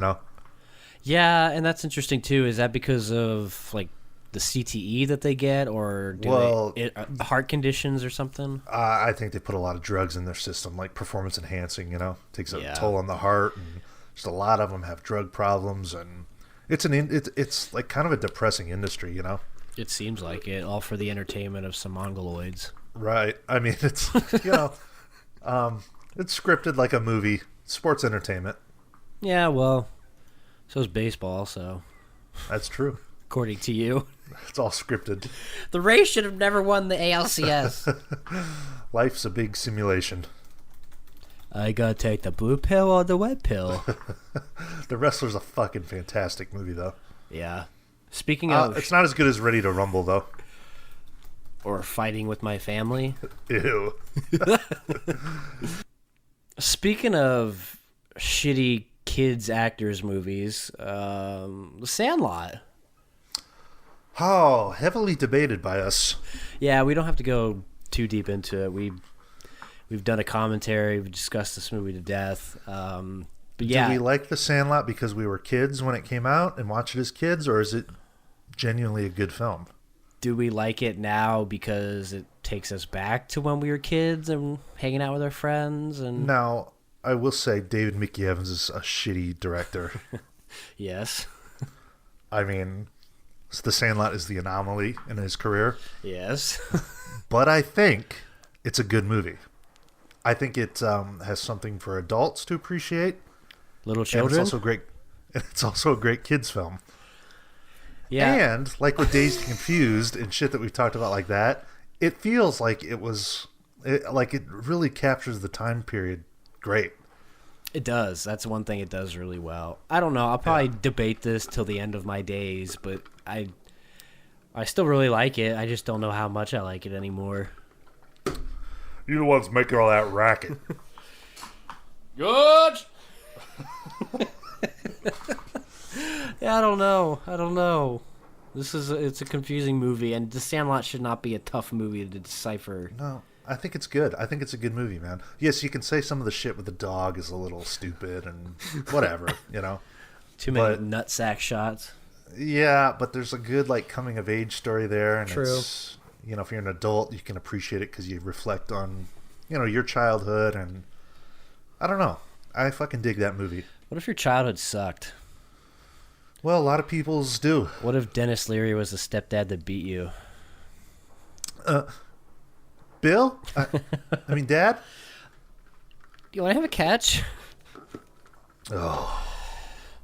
Yeah, and that's interesting too. Is that because of like the CTE that they get, or heart conditions or something? I think they put a lot of drugs in their system, like performance enhancing. Takes a toll on the heart, and just a lot of them have drug problems, and it's like kind of a depressing industry. It seems like it, all for the entertainment of some mongoloids. Right. I mean, it's it's scripted like a movie, sports entertainment. Yeah, well, so is baseball. So that's true. According to you. It's all scripted. The Rays should have never won the ALCS. Life's a big simulation. I gotta take the blue pill or the red pill. The Wrestler's a fucking fantastic movie, though. Yeah. Speaking of... it's not as good as Ready to Rumble, though. Or Fighting with My Family. Ew. Speaking of shitty kids actors movies, The Sandlot. Oh, heavily debated by us. Yeah, we don't have to go too deep into it. We've done a commentary. We discussed this movie to death. But yeah, do we like The Sandlot because we were kids when it came out and watched it as kids, or is it genuinely a good film? Do we like it now because it takes us back to when we were kids and hanging out with our friends? And now, I will say David Mickey Evans is a shitty director. Yes. I mean, The Sandlot is the anomaly in his career. Yes. But I think it's a good movie. I think it has something for adults to appreciate. Little children. And it's also great. It's also a great kids film. Yeah. And like with Dazed and Confused and shit that we've talked about like that, it feels like it really captures the time period great. It does. That's one thing it does really well. I don't know. I'll probably debate this till the end of my days, but I still really like it. I just don't know how much I like it anymore. You're the ones making all that racket. Good. Yeah, I don't know. It's a confusing movie, and The Sandlot should not be a tough movie to decipher. No, I think it's good. I think it's a good movie, man. Yes, you can say some of the shit with the dog is a little stupid and whatever, Too many nutsack shots. Yeah, but there's a good coming of age story there, and True. It's, if you're an adult, you can appreciate it because you reflect on, your childhood, and I don't know. I fucking dig that movie. What if your childhood sucked? Well, a lot of people's do. What if Dennis Leary was the stepdad that beat you? Bill? I mean, Dad? You want to have a catch? Oh.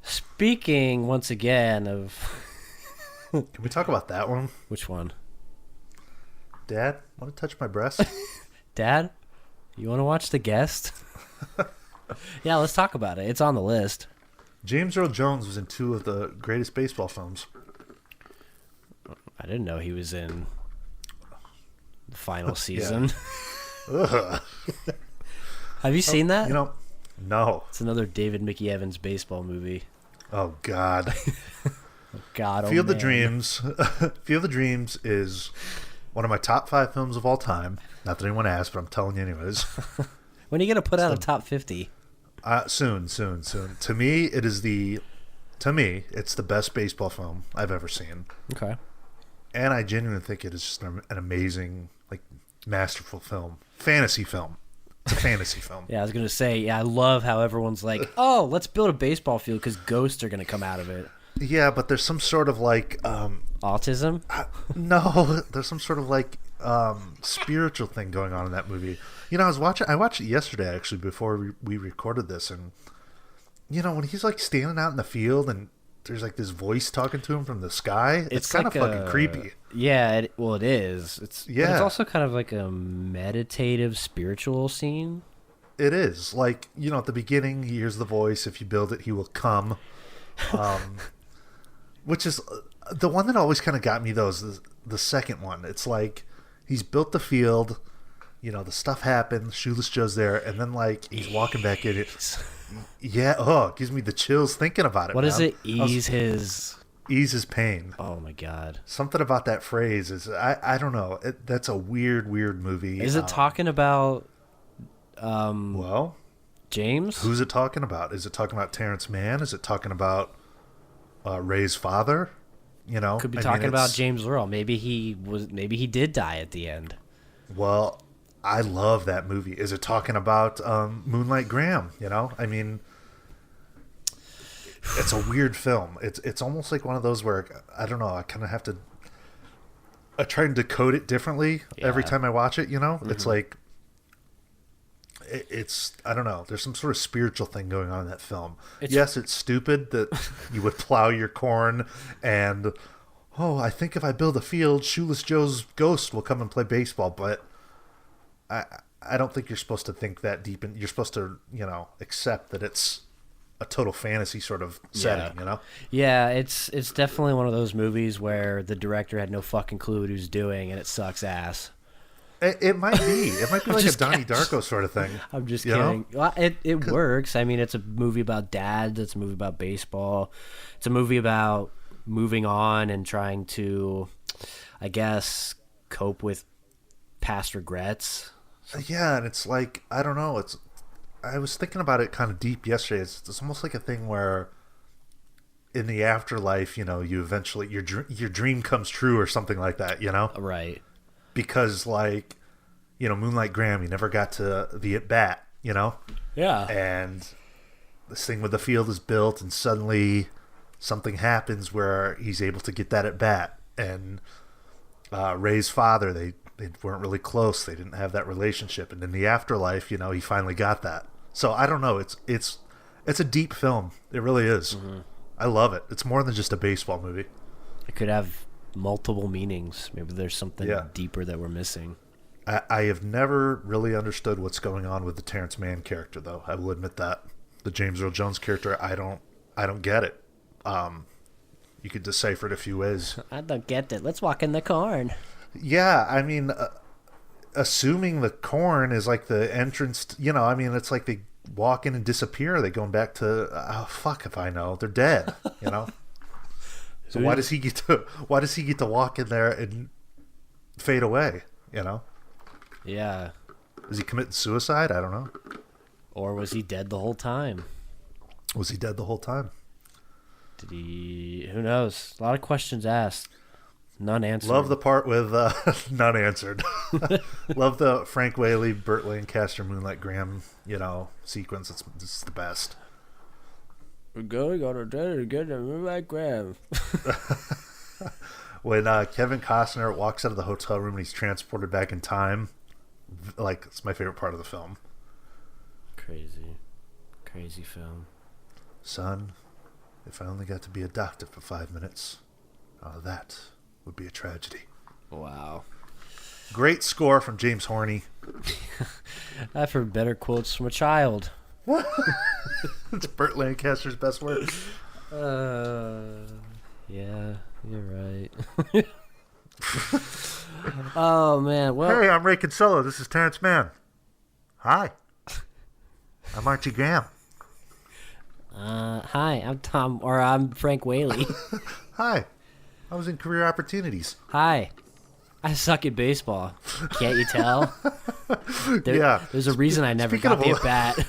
Speaking, once again, of... Can we talk about that one? Which one? Dad, want to touch my breast? Dad, you want to watch The Guest? Yeah, let's talk about it. It's on the list. James Earl Jones was in 2 of the greatest baseball films. I didn't know he was in the final season. Ugh. Have you seen that? No. It's another David Mickey Evans baseball movie. Oh, God. Oh, God. Field of Dreams. Field of Dreams is one of my top 5 films of all time. Not that anyone asked, but I'm telling you anyways. When are you going to put out a top 50? Soon. To me, it's the best baseball film I've ever seen. Okay. And I genuinely think it is just an amazing, masterful film. Fantasy film. It's a fantasy film. Yeah, I was going to say, I love how everyone's like, oh, let's build a baseball field because ghosts are going to come out of it. Yeah, but there's some sort of autism? No, there's some sort of spiritual thing going on in that movie. I watched it yesterday actually before we recorded this, and when he's like standing out in the field and there's like this voice talking to him from the sky, it's kind like of fucking creepy. Yeah, it is. But it's also kind of like a meditative, spiritual scene. It is. Like, at the beginning, he hears the voice. If you build it, he will come. Which is the one that always kind of got me, though, is the second one. It's like he's built the field. The stuff happens. Shoeless Joe's there. And then, like, he's walking back in it. Yeah. Oh, it gives me the chills thinking about it. What is it? Ease his pain. Oh, my God. Something about that phrase is, I don't know. That's a weird movie. Is it talking about... well, James? Who's it talking about? Is it talking about Terrence Mann? Is it talking about Ray's father? Could be talking about James Earl. Maybe he did die at the end. Well, I love that movie. Is it talking about Moonlight Graham? It's a weird film. It's almost like one of those where I don't know. I kind of have to. I try and decode it differently every time I watch it. Mm-hmm. It's like. It's I don't know. There's some sort of spiritual thing going on in that film. Yes, it's stupid that you would plow your corn and I think if I build a field, Shoeless Joe's ghost will come and play baseball. But I don't think you're supposed to think that deep. And you're supposed to accept that it's a total fantasy sort of setting. Yeah, it's definitely one of those movies where the director had no fucking clue what he was doing and it sucks ass. It might be. It might be like a Donnie Darko sort of thing. I'm just kidding. Well, it works. It's a movie about dads. It's a movie about baseball. It's a movie about moving on and trying to, I guess, cope with past regrets. Yeah, and it's like, I don't know. I was thinking about it kind of deep yesterday. It's almost like a thing where in the afterlife, you eventually, your dream comes true or something like that, Right. Because, like, Moonlight Graham, he never got to the at-bat, Yeah. And this thing with the field is built, and suddenly something happens where he's able to get that at-bat. And Ray's father, they weren't really close. They didn't have that relationship. And in the afterlife, he finally got that. So, I don't know. It's a deep film. It really is. Mm-hmm. I love it. It's more than just a baseball movie. It could have multiple meanings. Maybe there's something deeper that we're missing. I have never really understood what's going on with the Terrence Mann character, though. I will admit that. The James Earl Jones character, I don't get it. You could decipher it a few ways. I don't get it. Let's walk in the corn. Yeah, assuming the corn is like the entrance, it's like they walk in and disappear. Are they going back to, fuck if I know. They're dead, So why does he get to walk in there and fade away? Yeah. Is he committing suicide? I don't know. Or was he dead the whole time? Was he dead the whole time? Did he? Who knows? A lot of questions asked, none answered. Love the part with none answered. Love the Frank Whaley, Burt Lancaster, Moonlight Graham, sequence. It's the best. We're going on a dinner to get a Moonlight Graham. When Kevin Costner walks out of the hotel room and he's transported back in time, like, it's my favorite part of the film. Crazy film. Son, if I only got to be a doctor for 5 minutes, that would be a tragedy. Wow. Great score from James Horney. I've heard better quotes from a child. It's Burt Lancaster's best work. Yeah, you're right. Oh, man. Well, hey, I'm Ray Kinsella. This is Terrence Mann. Hi. I'm Archie Graham. Hi, I'm Frank Whaley. Hi. I was in Career Opportunities. Hi. I suck at baseball. Can't you tell? Yeah. There's a reason I never got the at-bat.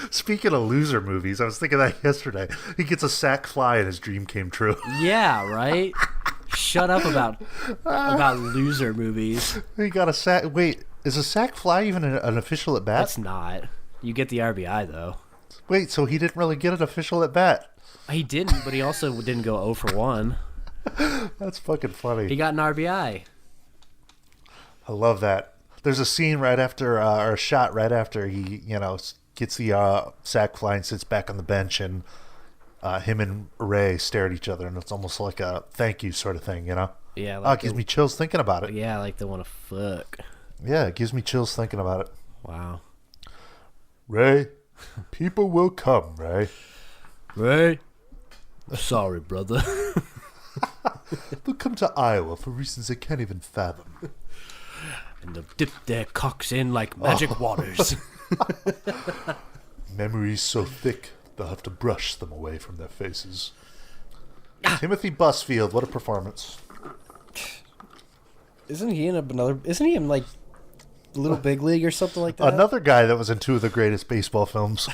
Speaking of loser movies, I was thinking that yesterday. He gets a sack fly and his dream came true. Yeah, right? Shut up about loser movies. He got a sack. Wait, is a sack fly even an official at bat? It's not. You get the RBI, though. Wait, so he didn't really get an official at bat? He didn't, but he also didn't go 0 for 1. That's fucking funny. He got an RBI. I love that. There's a scene right after, or a shot right after he, gets the sack fly and sits back on the bench, and him and Ray stare at each other, and it's almost like a thank you sort of thing, you know? Yeah. Like it gives me chills thinking about it. Yeah, like they want to fuck. Yeah, it gives me chills thinking about it. Wow. Ray, people will come, Ray. Ray? Sorry, brother. They'll come to Iowa for reasons they can't even fathom. And they'll dip their cocks in like magic waters. Memories so thick, they'll have to brush them away from their faces. Timothy Busfield, what a performance. Isn't he in like Little Big League or something like that? Another guy that was in 2 of the greatest baseball films.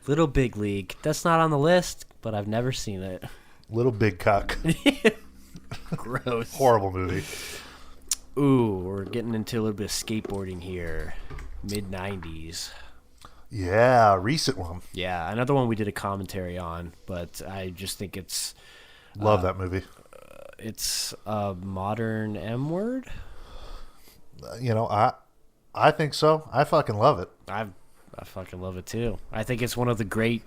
Little Big League. That's not on the list, but I've never seen it. Little Big Cock. Gross. Horrible movie. Ooh, we're getting into a little bit of skateboarding here. Mid-90s. Yeah, recent one. Yeah, another one we did a commentary on, but I just think it's... Love that movie. It's a modern M-word? You know, I think so. I fucking love it. I fucking love it, too. I think it's one of the great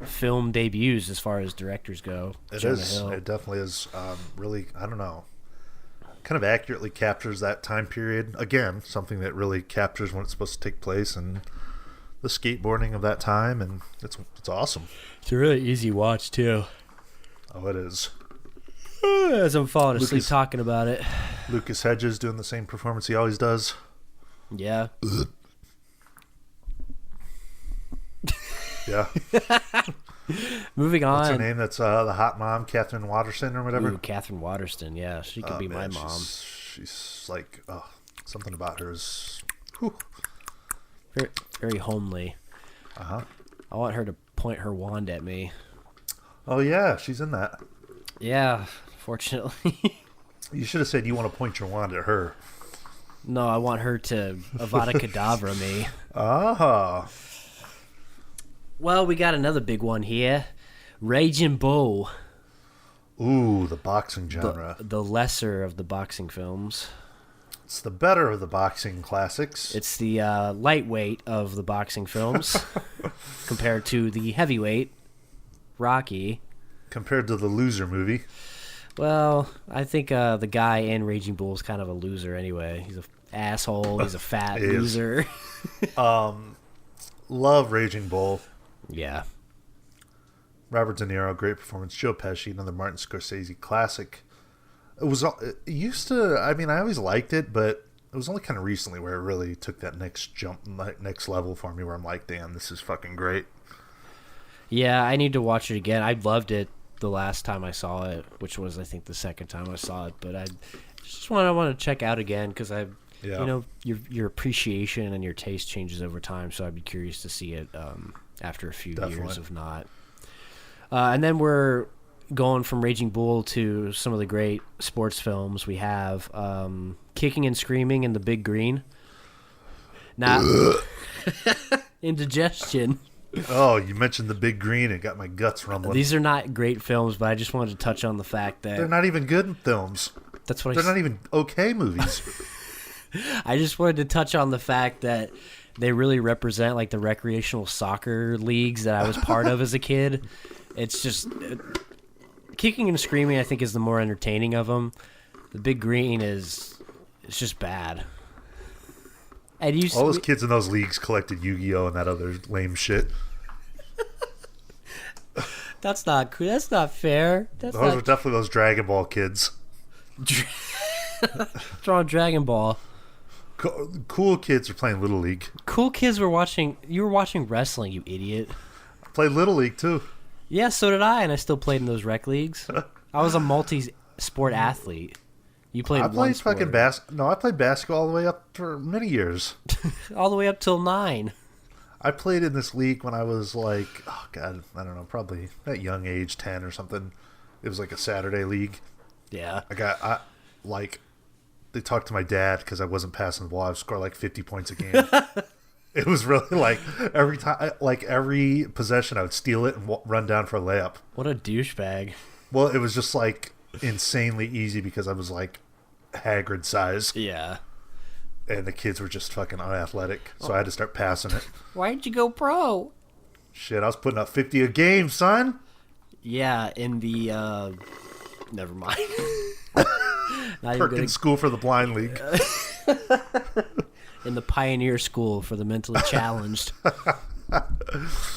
film debuts as far as directors go. It Jonah is. Hill. It definitely is. Really, I don't know. Kind of accurately captures that time period. Again, something that really captures when it's supposed to take place and the skateboarding of that time, and it's awesome. It's a really easy watch, too. Oh, it is. As I'm falling asleep talking about it. Lucas Hedges doing the same performance he always does. Yeah. Yeah. Moving on. What's her name? That's the hot mom, Catherine Waterston or whatever. Ooh, Catherine Waterston. Yeah, she could be my mom. She's like, something about her is very, very homely. Uh-huh. I want her to point her wand at me. Oh, yeah, she's in that. Yeah, fortunately. You should have said you want to point your wand at her. No, I want her to Avada Kedavra me. Ah. Well, we got another big one here. Raging Bull. Ooh, the boxing genre. The lesser of the boxing films. It's the better of the boxing classics. It's the lightweight of the boxing films compared to the heavyweight, Rocky. Compared to the loser movie. Well, I think the guy in Raging Bull is kind of a loser anyway. He's an asshole. He's a fat loser. Love Raging Bull. Yeah. Robert De Niro, great performance. Joe Pesci, another Martin Scorsese classic. It used to, I mean, I always liked it, but it was only kind of recently where it really took that next jump, next level for me where I'm like, damn, this is fucking great. Yeah, I need to watch it again. I loved it the last time I saw it, which was, I think, the second time I saw it. But I just want to check out again because you know, your appreciation and your taste changes over time. So I'd be curious to see it after a few years, if not. And then we're going from Raging Bull to some of the great sports films. We have Kicking and Screaming and The Big Green. Now, indigestion. Oh, you mentioned The Big Green. It got my guts rumbling. These are not great films, but I just wanted to touch on the fact that they're not even good films. That's what they're not even okay movies. I just wanted to touch on the fact that they really represent like the recreational soccer leagues that I was part of as a kid. It's just Kicking and Screaming, I think, is the more entertaining of them. The Big Green it's just bad. And all those kids in those leagues collected Yu-Gi-Oh and that other lame shit. That's not fair. Those were definitely those Dragon Ball kids. Drawing Dragon Ball. Cool kids are playing Little League. Cool kids were watching. You were watching wrestling, you idiot. I played Little League too. Yeah, so did I, and I still played in those rec leagues. I was a multi-sport athlete. You played. I played fucking No, I played basketball all the way up for many years. All the way up till 9. I played in this league when I was like, oh god, I don't know, probably at young age, 10 or something. It was like a Saturday league. Yeah. They talked to my dad because I wasn't passing the ball. I would score like 50 points a game. It was really like every time, like every possession, I would steal it and run down for a layup. What a douchebag. Well, it was just like insanely easy because I was like Hagrid size. Yeah. and the kids were just fucking unathletic, so I had to start passing it. Why didn't you go pro? Shit, I was putting up 50 a game, son. Yeah, in the never mind. Perkins School for the Blind League. In the Pioneer School for the mentally challenged.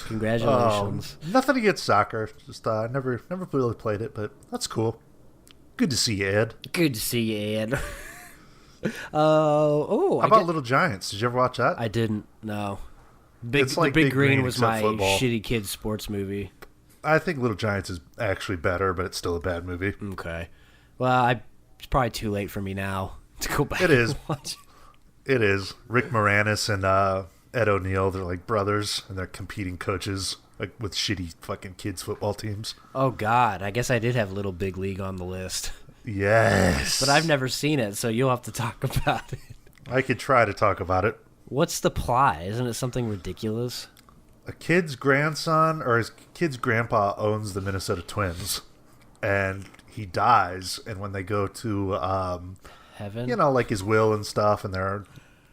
Congratulations. Nothing against soccer. Just never really played it, but that's cool. Good to see you, Ed. Good to see you, Ed. How about Little Giants? Did you ever watch that? I didn't. No. It's like the Big Green was except my football. shitty kids sports movie. I think Little Giants is actually better, but it's still a bad movie. Okay. Well, it's probably too late for me now to go back. It is. And watch. It is. Rick Moranis and Ed O'Neill, they're like brothers, and they're competing coaches like with shitty fucking kids football teams. Oh, God. I guess I did have Little Big League on the list. Yes. But I've never seen it, so you'll have to talk about it. I could try to talk about it. What's the plot? Isn't it something ridiculous? A kid's grandson or his kid's grandpa owns the Minnesota Twins, and he dies. And when they go to, Heaven? like his will and stuff, and they're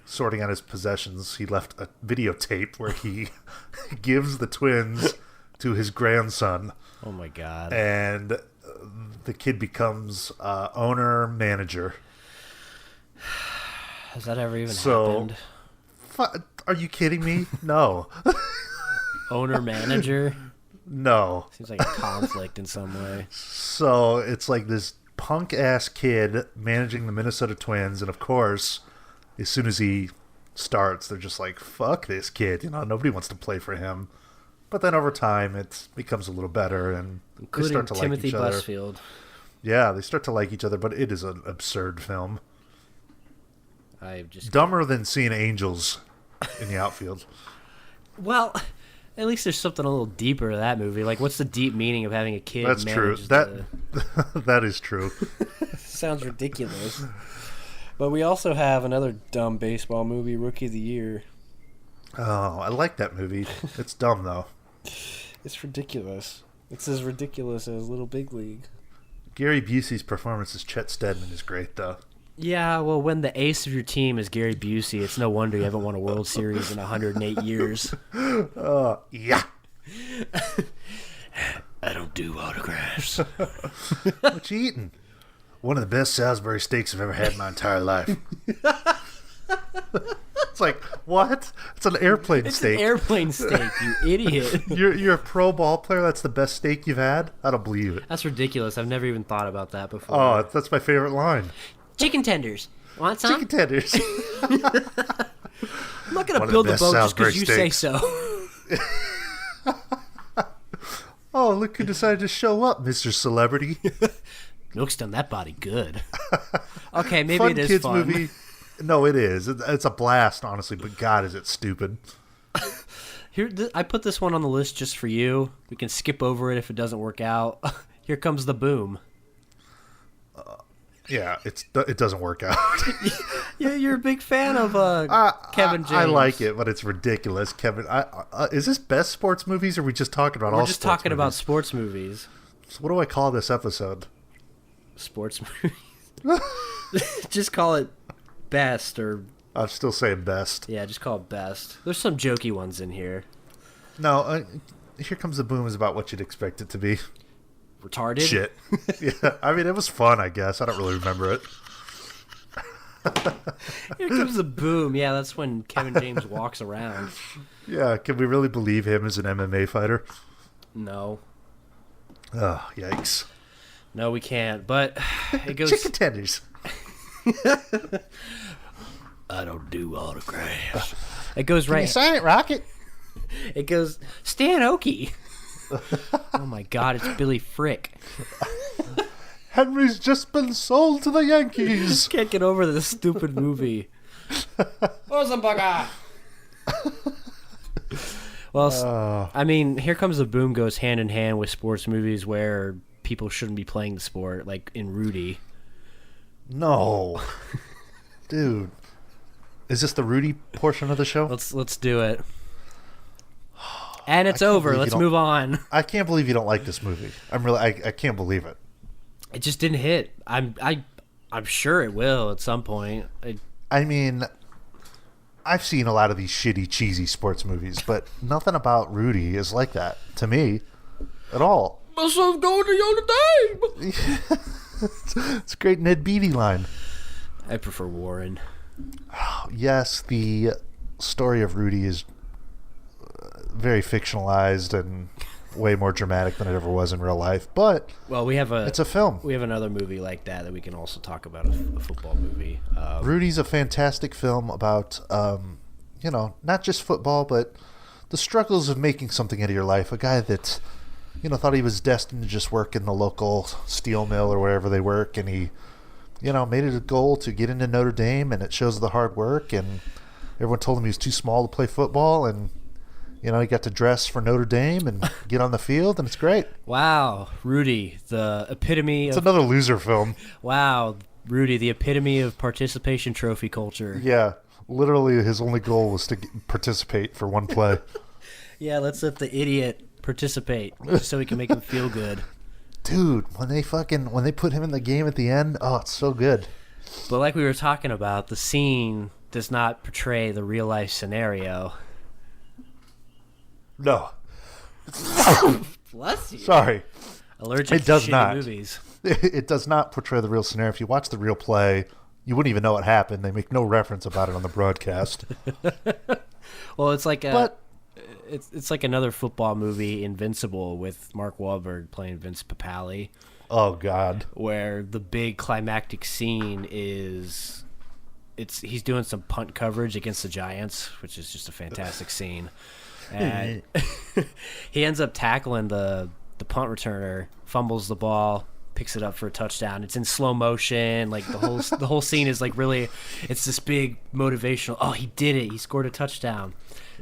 sorting out his possessions, he left a videotape where he gives the Twins to his grandson. Oh, my God. And the kid becomes owner manager. Has that ever even happened? Are you kidding me? No. Owner manager? No. Seems like a conflict in some way. So it's like this punk ass kid managing the Minnesota Twins, and of course, as soon as he starts, they're just like, fuck this kid. Nobody wants to play for him. But then over time, it becomes a little better, and Including they start to Timothy like each other. Busfield. Yeah, they start to like each other, but it is an absurd film. I just Dumber than seeing angels in the outfield. Well, at least there's something a little deeper to that movie. Like, what's the deep meaning of having a kid? That's true. That is true. Sounds ridiculous. But we also have another dumb baseball movie, Rookie of the Year. Oh, I like that movie. It's dumb though. It's ridiculous. It's as ridiculous as Little Big League. Gary Busey's performance as Chet Steadman is great though. Yeah, well, when the ace of your team is Gary Busey, it's no wonder you haven't won a World Series in 108 years. Yeah. I don't do autographs. What you eating? One of the best Salisbury steaks I've ever had in my entire life. It's like, what? It's an airplane It's steak. an airplane steak, you idiot. You're a pro ball player? That's the best steak you've had? I don't believe it. That's ridiculous. I've never even thought about that before. Oh, that's my favorite line. Chicken tenders. Want some? Chicken tenders. I'm not going to build the boat just because you say so. Oh, look who decided to show up, Mr. Celebrity. Milk's done that body good. Okay, maybe Fun it is kids fun. movie. No, it is. It's a blast, honestly, but God, is it stupid. Here, I put this one on the list just for you. We can skip over it if it doesn't work out. Here comes the boom. Yeah, it doesn't work out. Yeah, you're a big fan of Kevin James. I like it, but it's ridiculous. Kevin, is this best sports movies, or are we just talking about all We're just sports talking movies? about sports movies. So what do I call this episode? Sports movies. Just call it best or... I'm still saying best. Yeah, just call it best. There's some jokey ones in here. No, Here Comes the Boom is about what you'd expect it to be. Retarded? Shit. Yeah, I mean, it was fun, I guess. I don't really remember it. Here comes the boom. Yeah, that's when Kevin James walks around. Yeah, can we really believe him as an MMA fighter? No. Oh, yikes. No, we can't. But it goes... Chicken tenders. I don't do autographs. It goes Can right... you sign it, Rocket? It goes, Stan Oki. Oh my God, it's Billy Frick. Henry's just been sold to the Yankees. Can't get over this stupid movie. Well, I mean, Here Comes the Boom goes hand in hand with sports movies where people shouldn't be playing the sport, like in Rudy. No. Dude. Is this the Rudy portion of the show? Let's do it. And it's over. Let's move on. I can't believe you don't like this movie. I can't believe it. It just didn't hit. I'm sure it will at some point. I mean, I've seen a lot of these shitty, cheesy sports movies, but nothing about Rudy is like that to me at all. My son's going to Notre Dame. It's a great Ned Beatty line. I prefer Warren. Yes, the story of Rudy is very fictionalized and way more dramatic than it ever was in real life. But well, it's a film. We have another movie like that we can also talk about, a football movie. Rudy's a fantastic film about, not just football, but the struggles of making something out of your life. A guy that, thought he was destined to just work in the local steel mill or wherever they work, and he, made it a goal to get into Notre Dame, and it shows the hard work, and everyone told him he was too small to play football, and he got to dress for Notre Dame and get on the field, and it's great. Wow, Rudy, the epitome It's another loser film. Wow, Rudy, the epitome of participation trophy culture. Yeah, literally his only goal was to participate for one play. Yeah, let's let the idiot participate just so we can make him feel good. Dude, when they put him in the game at the end, oh, it's so good. But like we were talking about, the scene does not portray the real life scenario. No. Bless you. Sorry. Allergic It does to not. shitty movies. It does not portray the real scenario. If you watch the real play, you wouldn't even know what happened. They make no reference about it on the broadcast. Well, it's like it's like another football movie, Invincible, with Mark Wahlberg playing Vince Papale. Oh God. Where the big climactic scene is he's doing some punt coverage against the Giants, which is just a fantastic scene. And he ends up tackling the punt returner, fumbles the ball, picks it up for a touchdown. It's in slow motion. Like the whole scene is like really, it's this big motivational. Oh, he did it! He scored a touchdown.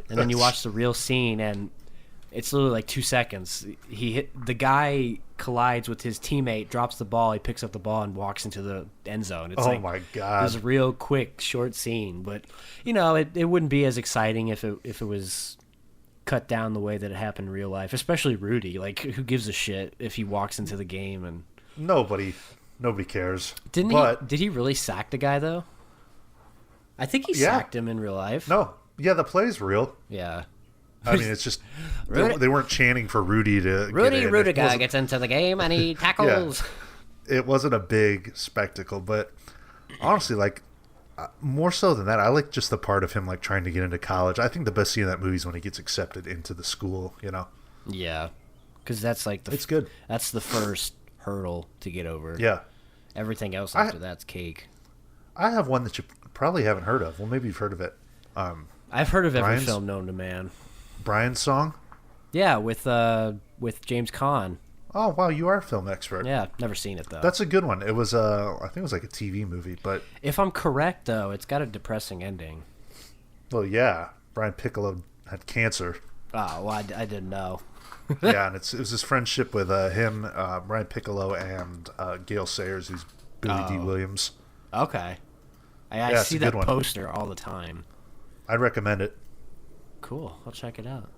And then you watch the real scene, and it's literally like 2 seconds. The guy collides with his teammate, drops the ball, he picks up the ball and walks into the end zone. It's my God! It's a real quick, short scene, but it wouldn't be as exciting if it was cut down the way that it happened in real life, especially Rudy. Like, who gives a shit if he walks into the game? And nobody cares. Did he really sack the guy though? I think he sacked him in real life. No, yeah, the play's real. Yeah, I mean, it's just they weren't chanting for Rudy to Rudy guy gets into the game and he tackles. Yeah, it wasn't a big spectacle, but honestly, like, more so than that, I like just the part of him like trying to get into college. I think the best scene in that movie is when he gets accepted into the school. Yeah, because that's like it's good. That's the first hurdle to get over. Yeah, everything else after that's cake. I have one that you probably haven't heard of. Well, maybe you've heard of it. I've heard of every film known to man. Brian's Song. Yeah, with James Caan. Oh wow, you are a film expert. Yeah, never seen it though. That's a good one. It was I think it was like a TV movie, but if I'm correct though, it's got a depressing ending. Well, yeah, Brian Piccolo had cancer. Oh, well, I didn't know. Yeah, and it was his friendship with him, Brian Piccolo, and Gale Sayers, who's Billy D. Williams. Okay, I see that poster all the time. I'd recommend it. Cool, I'll check it out.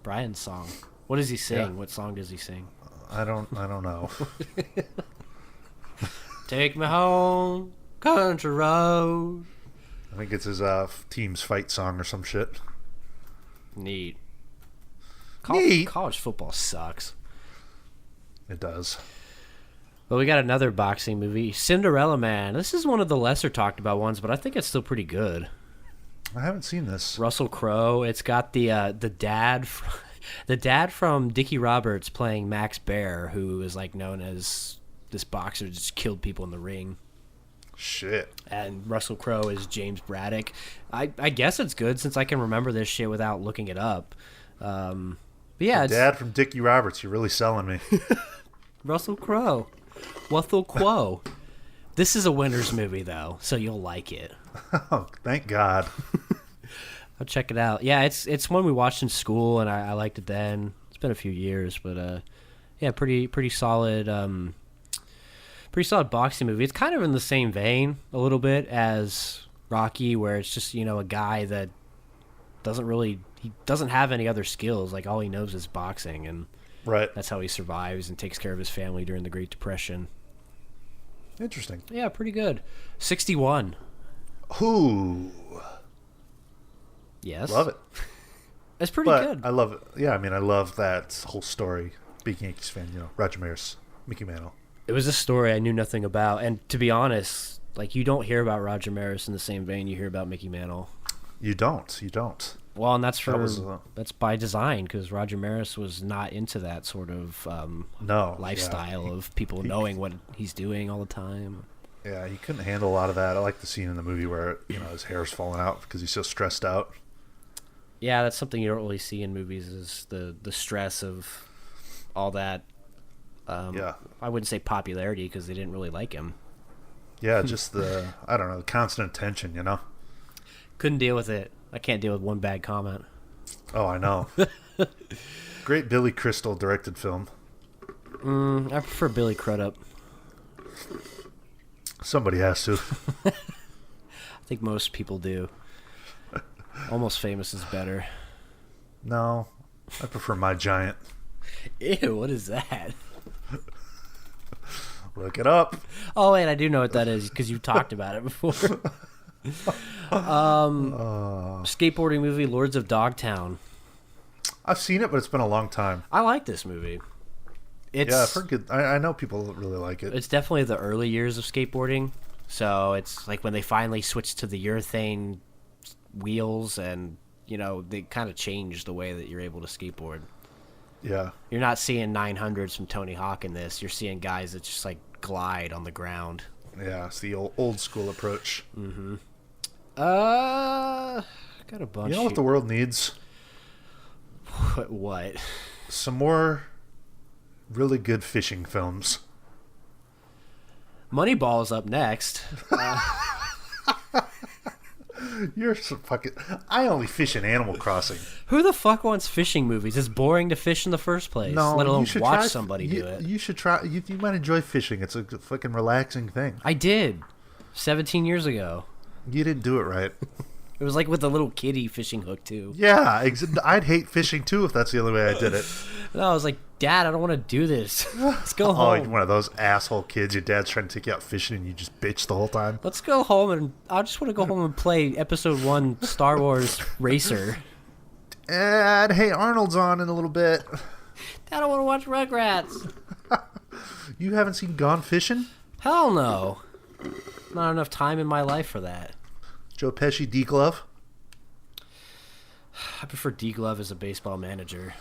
Brian's Song. What does he sing? Yeah. What song does he sing? I don't know. Take me home, country road. I think it's his team's fight song or some shit. Neat. Neat. College football sucks. It does. Well, we got another boxing movie, Cinderella Man. This is one of the lesser talked about ones, but I think it's still pretty good. I haven't seen this. Russell Crowe. It's got the dad. The dad from Dickie Roberts playing Max Baer, who is like known as this boxer who just killed people in the ring. Shit. And Russell Crowe is James Braddock. I guess it's good since I can remember this shit without looking it up. But yeah, the dad from Dickie Roberts. You're really selling me. Russell Crowe. Russell Crowe. This is a winner's movie though, so you'll like it. Oh, thank God. I'll check it out. Yeah, it's one we watched in school, and I liked it then. It's been a few years, but yeah, pretty solid. Pretty solid boxing movie. It's kind of in the same vein a little bit as Rocky, where it's just a guy that doesn't have any other skills. Like all he knows is boxing, and right. That's how he survives and takes care of his family during the Great Depression. Interesting. Yeah, pretty good. 61. Ooh. Yes. Love it. It's pretty But good. I love it. Yeah, I mean, I love that whole story. Big Yankees fan, Roger Maris, Mickey Mantle. It was a story I knew nothing about. And to be honest, like, you don't hear about Roger Maris in the same vein you hear about Mickey Mantle. You don't. Well, and that's by design, because Roger Maris was not into that sort of lifestyle of people knowing what he's doing all the time. Yeah, he couldn't handle a lot of that. I like the scene in the movie where his hair's falling out because he's so stressed out. Yeah, that's something you don't really see in movies, is the stress of all that. I wouldn't say popularity, because they didn't really like him. Yeah, just the constant attention, Couldn't deal with it. I can't deal with one bad comment. Oh, I know. Great Billy Crystal directed film. I prefer Billy Crudup. Somebody has to. I think most people do. Almost Famous is better. No, I prefer My Giant. Ew, what is that? Look it up. Oh, wait, I do know what that is, because you talked about it before. Skateboarding movie, Lords of Dogtown. I've seen it, but it's been a long time. I like this movie. I've heard good. I know people really like it. It's definitely the early years of skateboarding. So it's like when they finally switched to the urethane wheels, and they kind of changed the way that you're able to skateboard. Yeah. You're not seeing 900s from Tony Hawk in this. You're seeing guys that just like glide on the ground. Yeah, it's the old school approach. Mm-hmm. Got a bunch. You know what the world needs? What? Some more really good fishing films. Moneyball is up next. You're so fucking... I only fish in Animal Crossing. Who the fuck wants fishing movies? It's boring to fish in the first place. No, let alone watch try, somebody do it. You should try... You might enjoy fishing. It's a fucking relaxing thing. I did. 17 years ago. You didn't do it right. It was like with a little kiddie fishing hook, too. Yeah, I'd hate fishing, too, if that's the only way I did it. No, I was like, Dad, I don't want to do this. Let's go home. Oh, you're one of those asshole kids. Your dad's trying to take you out fishing and you just bitch the whole time. Let's go home, and I just want to go home and play Episode 1 Star Wars Racer. Dad, hey, Arnold's on in a little bit. Dad, I want to watch Rugrats. You haven't seen Gone Fishing? Hell no. Not enough time in my life for that. Joe Pesci, D-Glove? I prefer D-Glove as a baseball manager.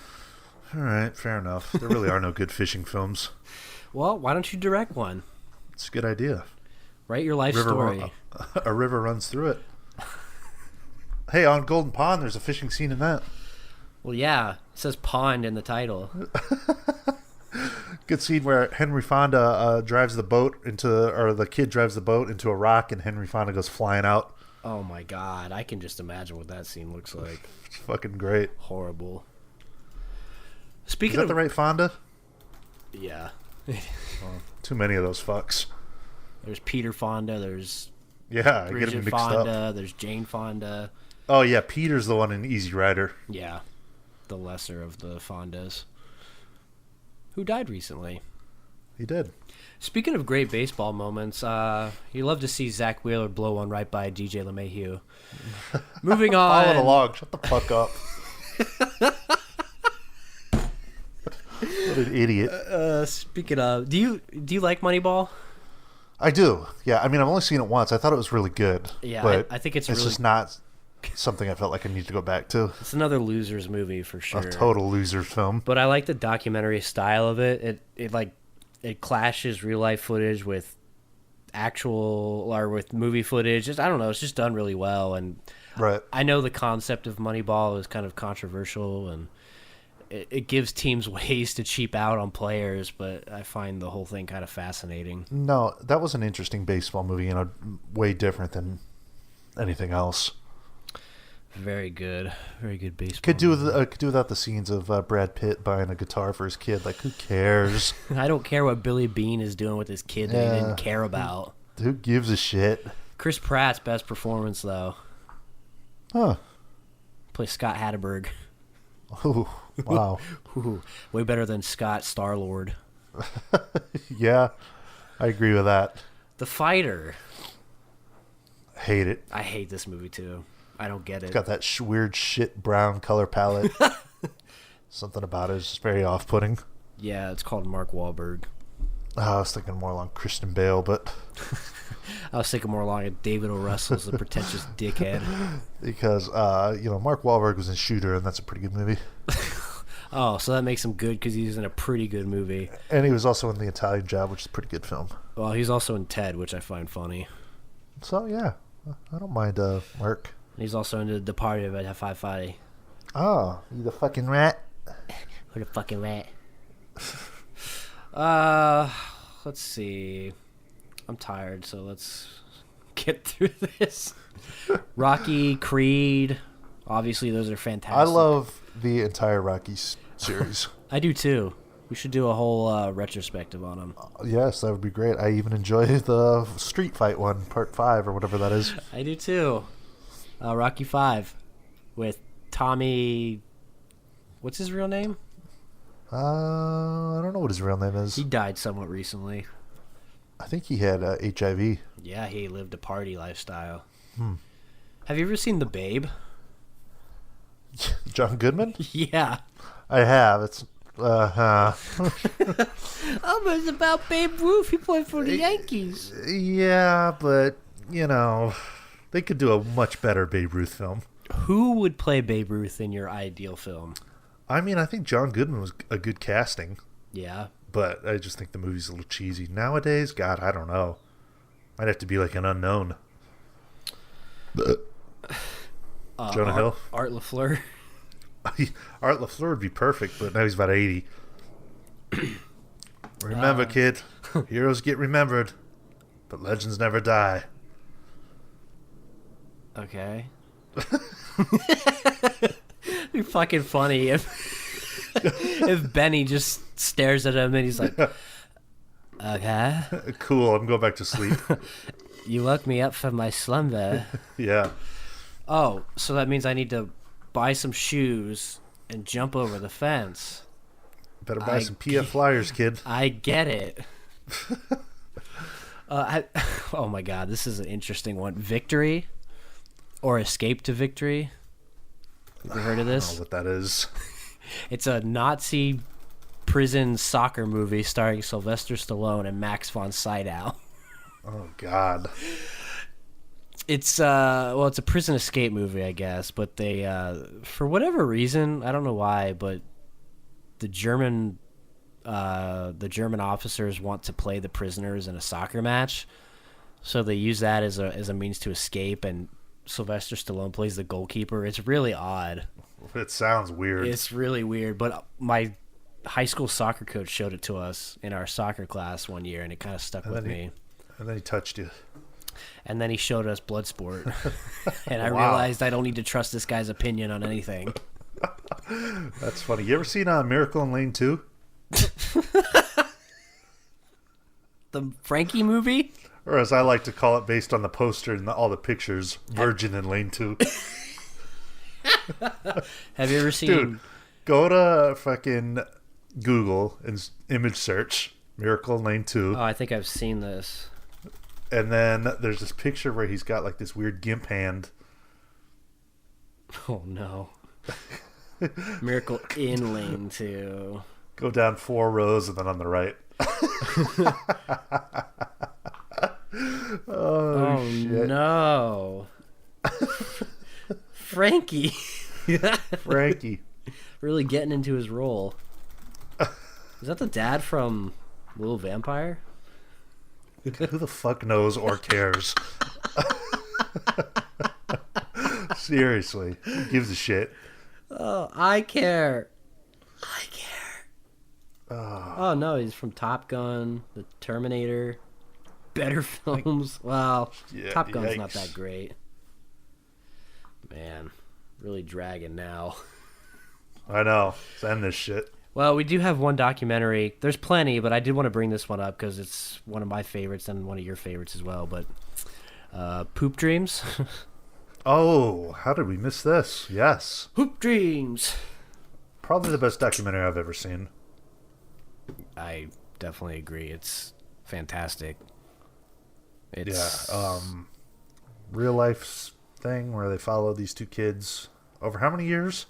All right, fair enough. There really are no good fishing films. Well, why don't you direct one? It's a good idea. Write your life story. A river runs through it. Hey, on Golden Pond, there's a fishing scene in that. Well, yeah. It says pond in the title. Good scene where Henry Fonda drives the boat the kid drives the boat into a rock, and Henry Fonda goes flying out. Oh my god, I can just imagine what that scene looks like. It's fucking great. Horrible. Is that the right Fonda? Yeah. Too many of those fucks. There's Peter Fonda, there's I get Bridget them mixed Fonda, up. there's Jane Fonda. Oh yeah, Peter's the one in Easy Rider. Yeah. The lesser of the Fondas. Who died recently. He did. Speaking of great baseball moments, you love to see Zach Wheeler blow one right by DJ LeMahieu. Moving on. Following along. Shut the fuck up. What an idiot. Speaking of, do you like Moneyball? I do. Yeah, I mean, I've only seen it once. I thought it was really good. Yeah, but I think it's just not something I felt like I need to go back to. It's another loser's movie for sure. A total loser's film. But I like the documentary style of it. It clashes real life footage with with movie footage. I don't know. It's just done really well. And right. I know the concept of Moneyball is kind of controversial, and it gives teams ways to cheap out on players, but I find the whole thing kind of fascinating. No, that was an interesting baseball movie, way different than anything else. Very good baseball. Could do without the scenes of Brad Pitt buying a guitar for his kid. Like, who cares? I don't care what Billy Bean is doing with his kid that he didn't care about. Who gives a shit? Chris Pratt's best performance, though. Huh. Play Scott Hatterberg. Ooh, wow. Ooh, way better than Scott Star-Lord. Yeah, I agree with that. The Fighter. Hate it. I hate this movie, too. I don't get it. It's got that weird shit brown color palette. Something about it is just very off-putting. Yeah, it's called Mark Wahlberg. I was thinking more along Christian Bale, but... I was thinking more along David O. Russell's the pretentious dickhead. Because, Mark Wahlberg was in Shooter, and that's a pretty good movie. Oh, so that makes him good because he's in a pretty good movie. And he was also in The Italian Job, which is a pretty good film. Well, he's also in Ted, which I find funny. So, yeah. I don't mind Mark. He's also in The Departed at Five. Oh, you the fucking rat? Who the fucking rat? Let's see. I'm tired, so let's get through this. Rocky, Creed. Obviously, those are fantastic. I love the entire Rocky series. I do too. We should do a whole retrospective on them. Yes, that would be great. I even enjoy the street fight one, part 5 or whatever that is. I do too. Rocky 5 with Tommy. What's his real name? I don't know what his real name is. He died somewhat recently. I think he had HIV. Yeah, he lived a party lifestyle. Have you ever seen The Babe? John Goodman? Yeah. I have. It's it's about Babe Ruth. He played for the Yankees. Yeah, but they could do a much better Babe Ruth film. Who would play Babe Ruth in your ideal film? I mean, I think John Goodman was a good casting. Yeah. But I just think the movie's a little cheesy. Nowadays, God, I don't know. Might have to be like an unknown. Jonah Hill? Art LaFleur. Art LaFleur would be perfect, but now he's about 80. Remember, kid, heroes get remembered, but legends never die. Okay. It'd be fucking funny if Benny just stares at him and he's like, okay. Cool, I'm going back to sleep. You woke me up from my slumber. Yeah. Oh, so that means I need to buy some shoes and jump over the fence. Better buy some PF Flyers, kid. I get it. Oh my god, this is an interesting one. Victory or Escape to Victory? Have you heard of this? I don't know what that is. It's a Nazi prison soccer movie starring Sylvester Stallone and Max von Sydow. Oh god. It's it's a prison escape movie, I guess, but they for whatever reason, I don't know why, but the German officers want to play the prisoners in a soccer match. So they use that as a means to escape, and Sylvester Stallone plays the goalkeeper. It's really odd. It sounds weird. It's really weird, but my high school soccer coach showed it to us in our soccer class one year, and it kind of stuck with me. And then he touched you. And then he showed us Bloodsport. And I Wow. realized I don't need to trust this guy's opinion on anything. That's funny. You ever seen Miracle in Lane 2? The Frankie movie? Or as I like to call it, based on the poster and all the pictures, Virgin in Lane 2. Have you ever seen... Dude, go to fucking Google and image search Miracle in Lane 2. Oh, I think I've seen this. And then there's this picture where he's got like this weird gimp hand. Oh, no. Miracle in Lane 2. Go down 4 rows and then on the right. Oh, shit. no. Frankie. Frankie. Really getting into his role. Is that the dad from Little Vampire? Who the fuck knows or cares? Seriously. Who gives a shit? Oh, I care. I care. Oh, no, he's from Top Gun, The Terminator, better films. Wow. Yeah, Top Gun's yikes. not that great. Man, really dragging now. I know. Let's end this shit. Well, we do have one documentary. There's plenty, but I did want to bring this one up because it's one of my favorites and one of your favorites as well. But Poop Dreams. Oh, how did we miss this? Yes. Poop Dreams. Probably the best documentary I've ever seen. I definitely agree. It's fantastic. It's Yeah. Real life thing where they follow these two kids over how many years?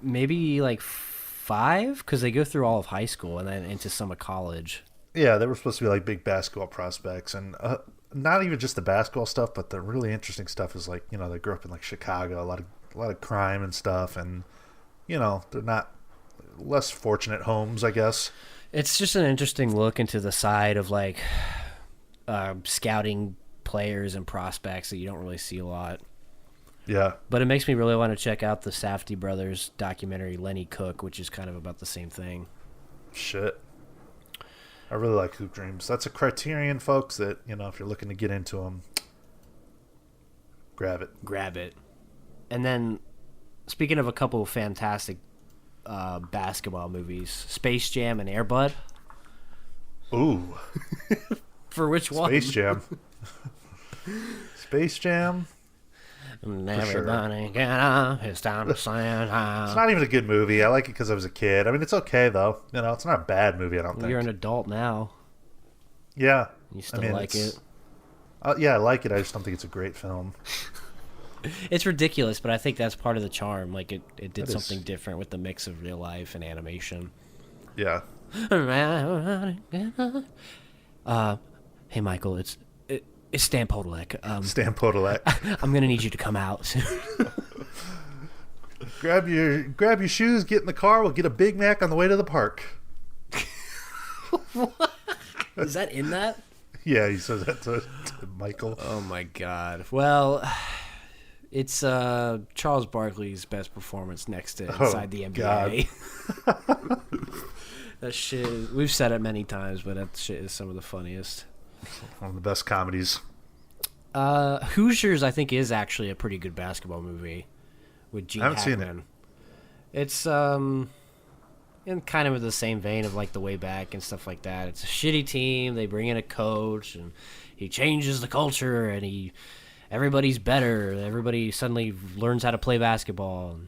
Maybe like 5, because they go through all of high school and then into some of college. Yeah, they were supposed to be like big basketball prospects, and not even just the basketball stuff, but the really interesting stuff is like, you know, they grew up in like Chicago, a lot of crime and stuff, and you know, they're not less fortunate homes, I guess. It's just an interesting look into the side of like scouting players and prospects that you don't really see a lot. Yeah. But it makes me really want to check out the Safdie brothers documentary, Lenny Cook, which is kind of about the same thing. Shit. I really like Hoop Dreams. That's a Criterion, folks, that, you know, if you're looking to get into them, grab it. And then, speaking of a couple of fantastic basketball movies, Space Jam and Air Bud. Ooh. For which one? Space Jam. Space Jam. And everybody get up, it's time to sing out. It's not even a good movie. I like it because I was a kid. I mean, it's okay, though. You know, it's not a bad movie, I don't think. You're an adult now. Yeah. You still like it? Yeah, I like it. I just don't think it's a great film. It's ridiculous, but I think that's part of the charm. Like, it did something different with the mix of real life and animation. Yeah. Hey, Michael, it's Stan Podolak. Stan Podolak. I'm gonna need you to come out soon. Grab your shoes, get in the car. We'll get a Big Mac on the way to the park. What? Is that in that? Yeah, he says that to Michael. Oh my God. Well, it's Charles Barkley's best performance next to Inside the NBA. That shit. We've said it many times, but that shit is some of the funniest. One of the best comedies. Hoosiers, I think, is actually a pretty good basketball movie with Gene Hackman. I haven't seen it. It's in kind of the same vein of like The Way Back and stuff like that. It's a shitty team. They bring in a coach, and he changes the culture, and everybody's better. Everybody suddenly learns how to play basketball.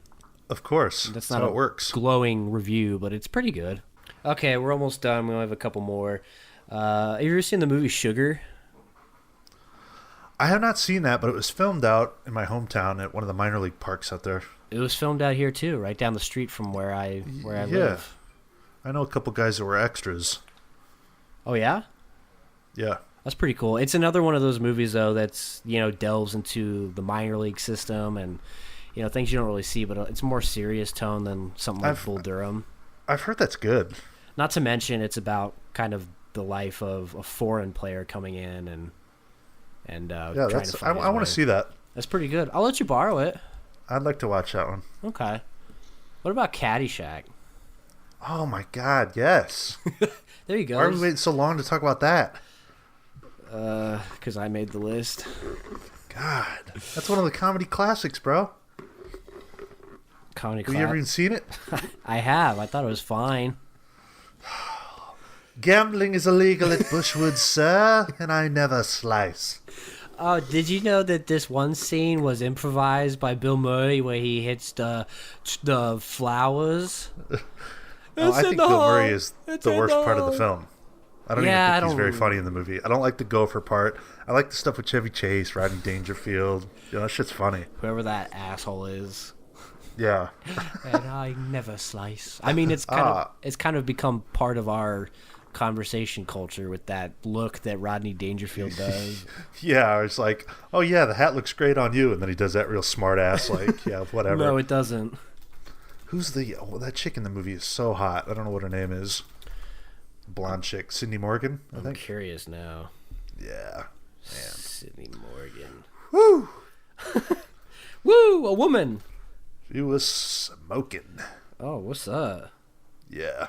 Of course. That's not how it works. Glowing review, but it's pretty good. Okay, we're almost done. We only have a couple more. Have you ever seen the movie Sugar? I have not seen that, but it was filmed out in my hometown at one of the minor league parks out there. It was filmed out here too, right down the street from where I live. I know a couple guys that were extras. Oh yeah? Yeah. That's pretty cool. It's another one of those movies though that's, you know, delves into the minor league system and, you know, things you don't really see, but it's a more serious tone than something like Bull Durham. I've heard that's good. Not to mention it's about kind of the life of a foreign player coming in and yeah, trying to find I want to see that. That's pretty good. I'll let you borrow it. I'd like to watch that one. Okay. What about Caddyshack? Oh my God, yes. There you go. Why are we waiting so long to talk about that? Because I made the list. God, that's one of the comedy classics, bro. Comedy Have you ever even seen it? I have. I thought it was fine. Gambling is illegal at Bushwood, sir, and I never slice. Oh, did you know that this one scene was improvised by Bill Murray where he hits the flowers? I think Bill Murray is the worst part of the film. I don't even think he's very funny in the movie. I don't like the gopher part. I like the stuff with Chevy Chase, Rodney Dangerfield. You know, that shit's funny. Whoever that asshole is. Yeah. And I never slice. I mean, it's kind of become part of our conversation culture with that look that Rodney Dangerfield does. Yeah, it's like, oh yeah, the hat looks great on you, and then he does that real smart ass, like, yeah, whatever. No, it doesn't. Who's that chick in the movie is so hot. I don't know what her name is. Blonde chick, Sydney Morgan. I'm curious now. Yeah. Man. Sydney Morgan. Woo! Woo! A woman. She was smoking. Oh, what's up? Yeah.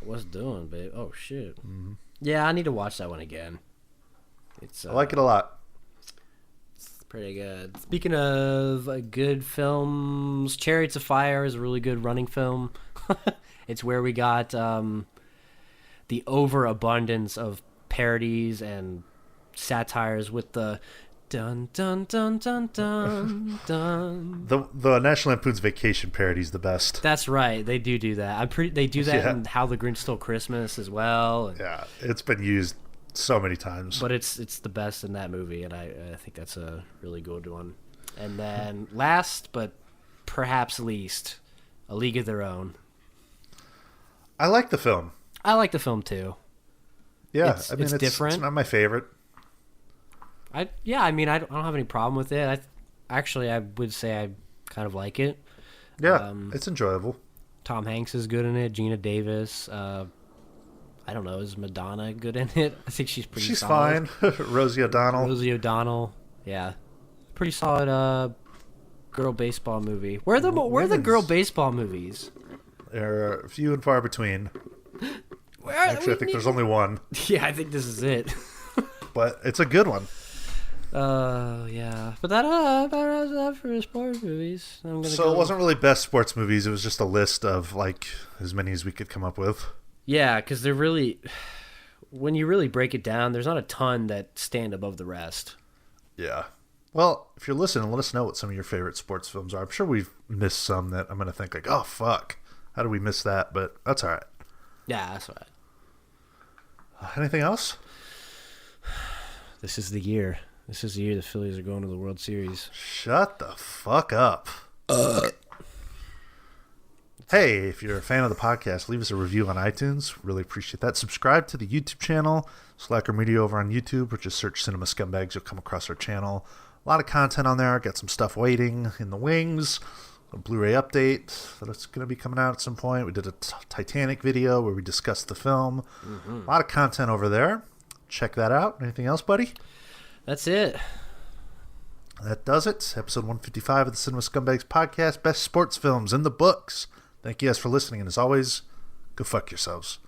What's doing, babe? Oh shit. Mm-hmm. Yeah, I need to watch that one again. I like it a lot. It's pretty good. Speaking of good films, Chariots of Fire is a really good running film. It's where we got the overabundance of parodies and satires with the dun dun dun dun dun dun. The National Lampoon's Vacation parody's the best. That's right. They do that. They do that in How the Grinch Stole Christmas as well. Yeah, it's been used So many times. But it's the best in that movie, and I think that's a really good one. And then last, but perhaps least, A League of Their Own. I like the film. I like the film too. Yeah, it's different. It's not my favorite. I don't have any problem with it. I would say I kind of like it. Yeah, it's enjoyable. Tom Hanks is good in it. Gina Davis. I don't know. Is Madonna good in it? I think she's pretty. She's solid. fine. Rosie O'Donnell. Yeah, pretty solid. Girl baseball movie. Where are the girl baseball movies? There are few and far between. Actually, I think there's only one. Yeah, I think this is it. But it's a good one. Yeah. But that about that for sports movies. It wasn't really best sports movies. It was just a list of like as many as we could come up with. Yeah, because they're really, when you really break it down, there's not a ton that stand above the rest. Yeah. Well, if you're listening, let us know what some of your favorite sports films are. I'm sure we've missed some that I'm going to think like, oh, fuck. How did we miss that? But that's all right. Yeah, that's all right. Anything else? This is the year. This is the year the Phillies are going to the World Series. Shut the fuck up. Hey, if you're a fan of the podcast, leave us a review on iTunes. Really appreciate that. Subscribe to the YouTube channel, Slacker Media over on YouTube, or just search Cinema Scumbags. You'll come across our channel. A lot of content on there. Got some stuff waiting in the wings. A Blu-ray update that's going to be coming out at some point. We did a Titanic video where we discussed the film. A lot of content over there. Check that out. Anything else, buddy? That's it. That does it. Episode 155 of the Cinema Scumbags podcast. Best sports films in the books. Thank you guys for listening. And as always, go fuck yourselves.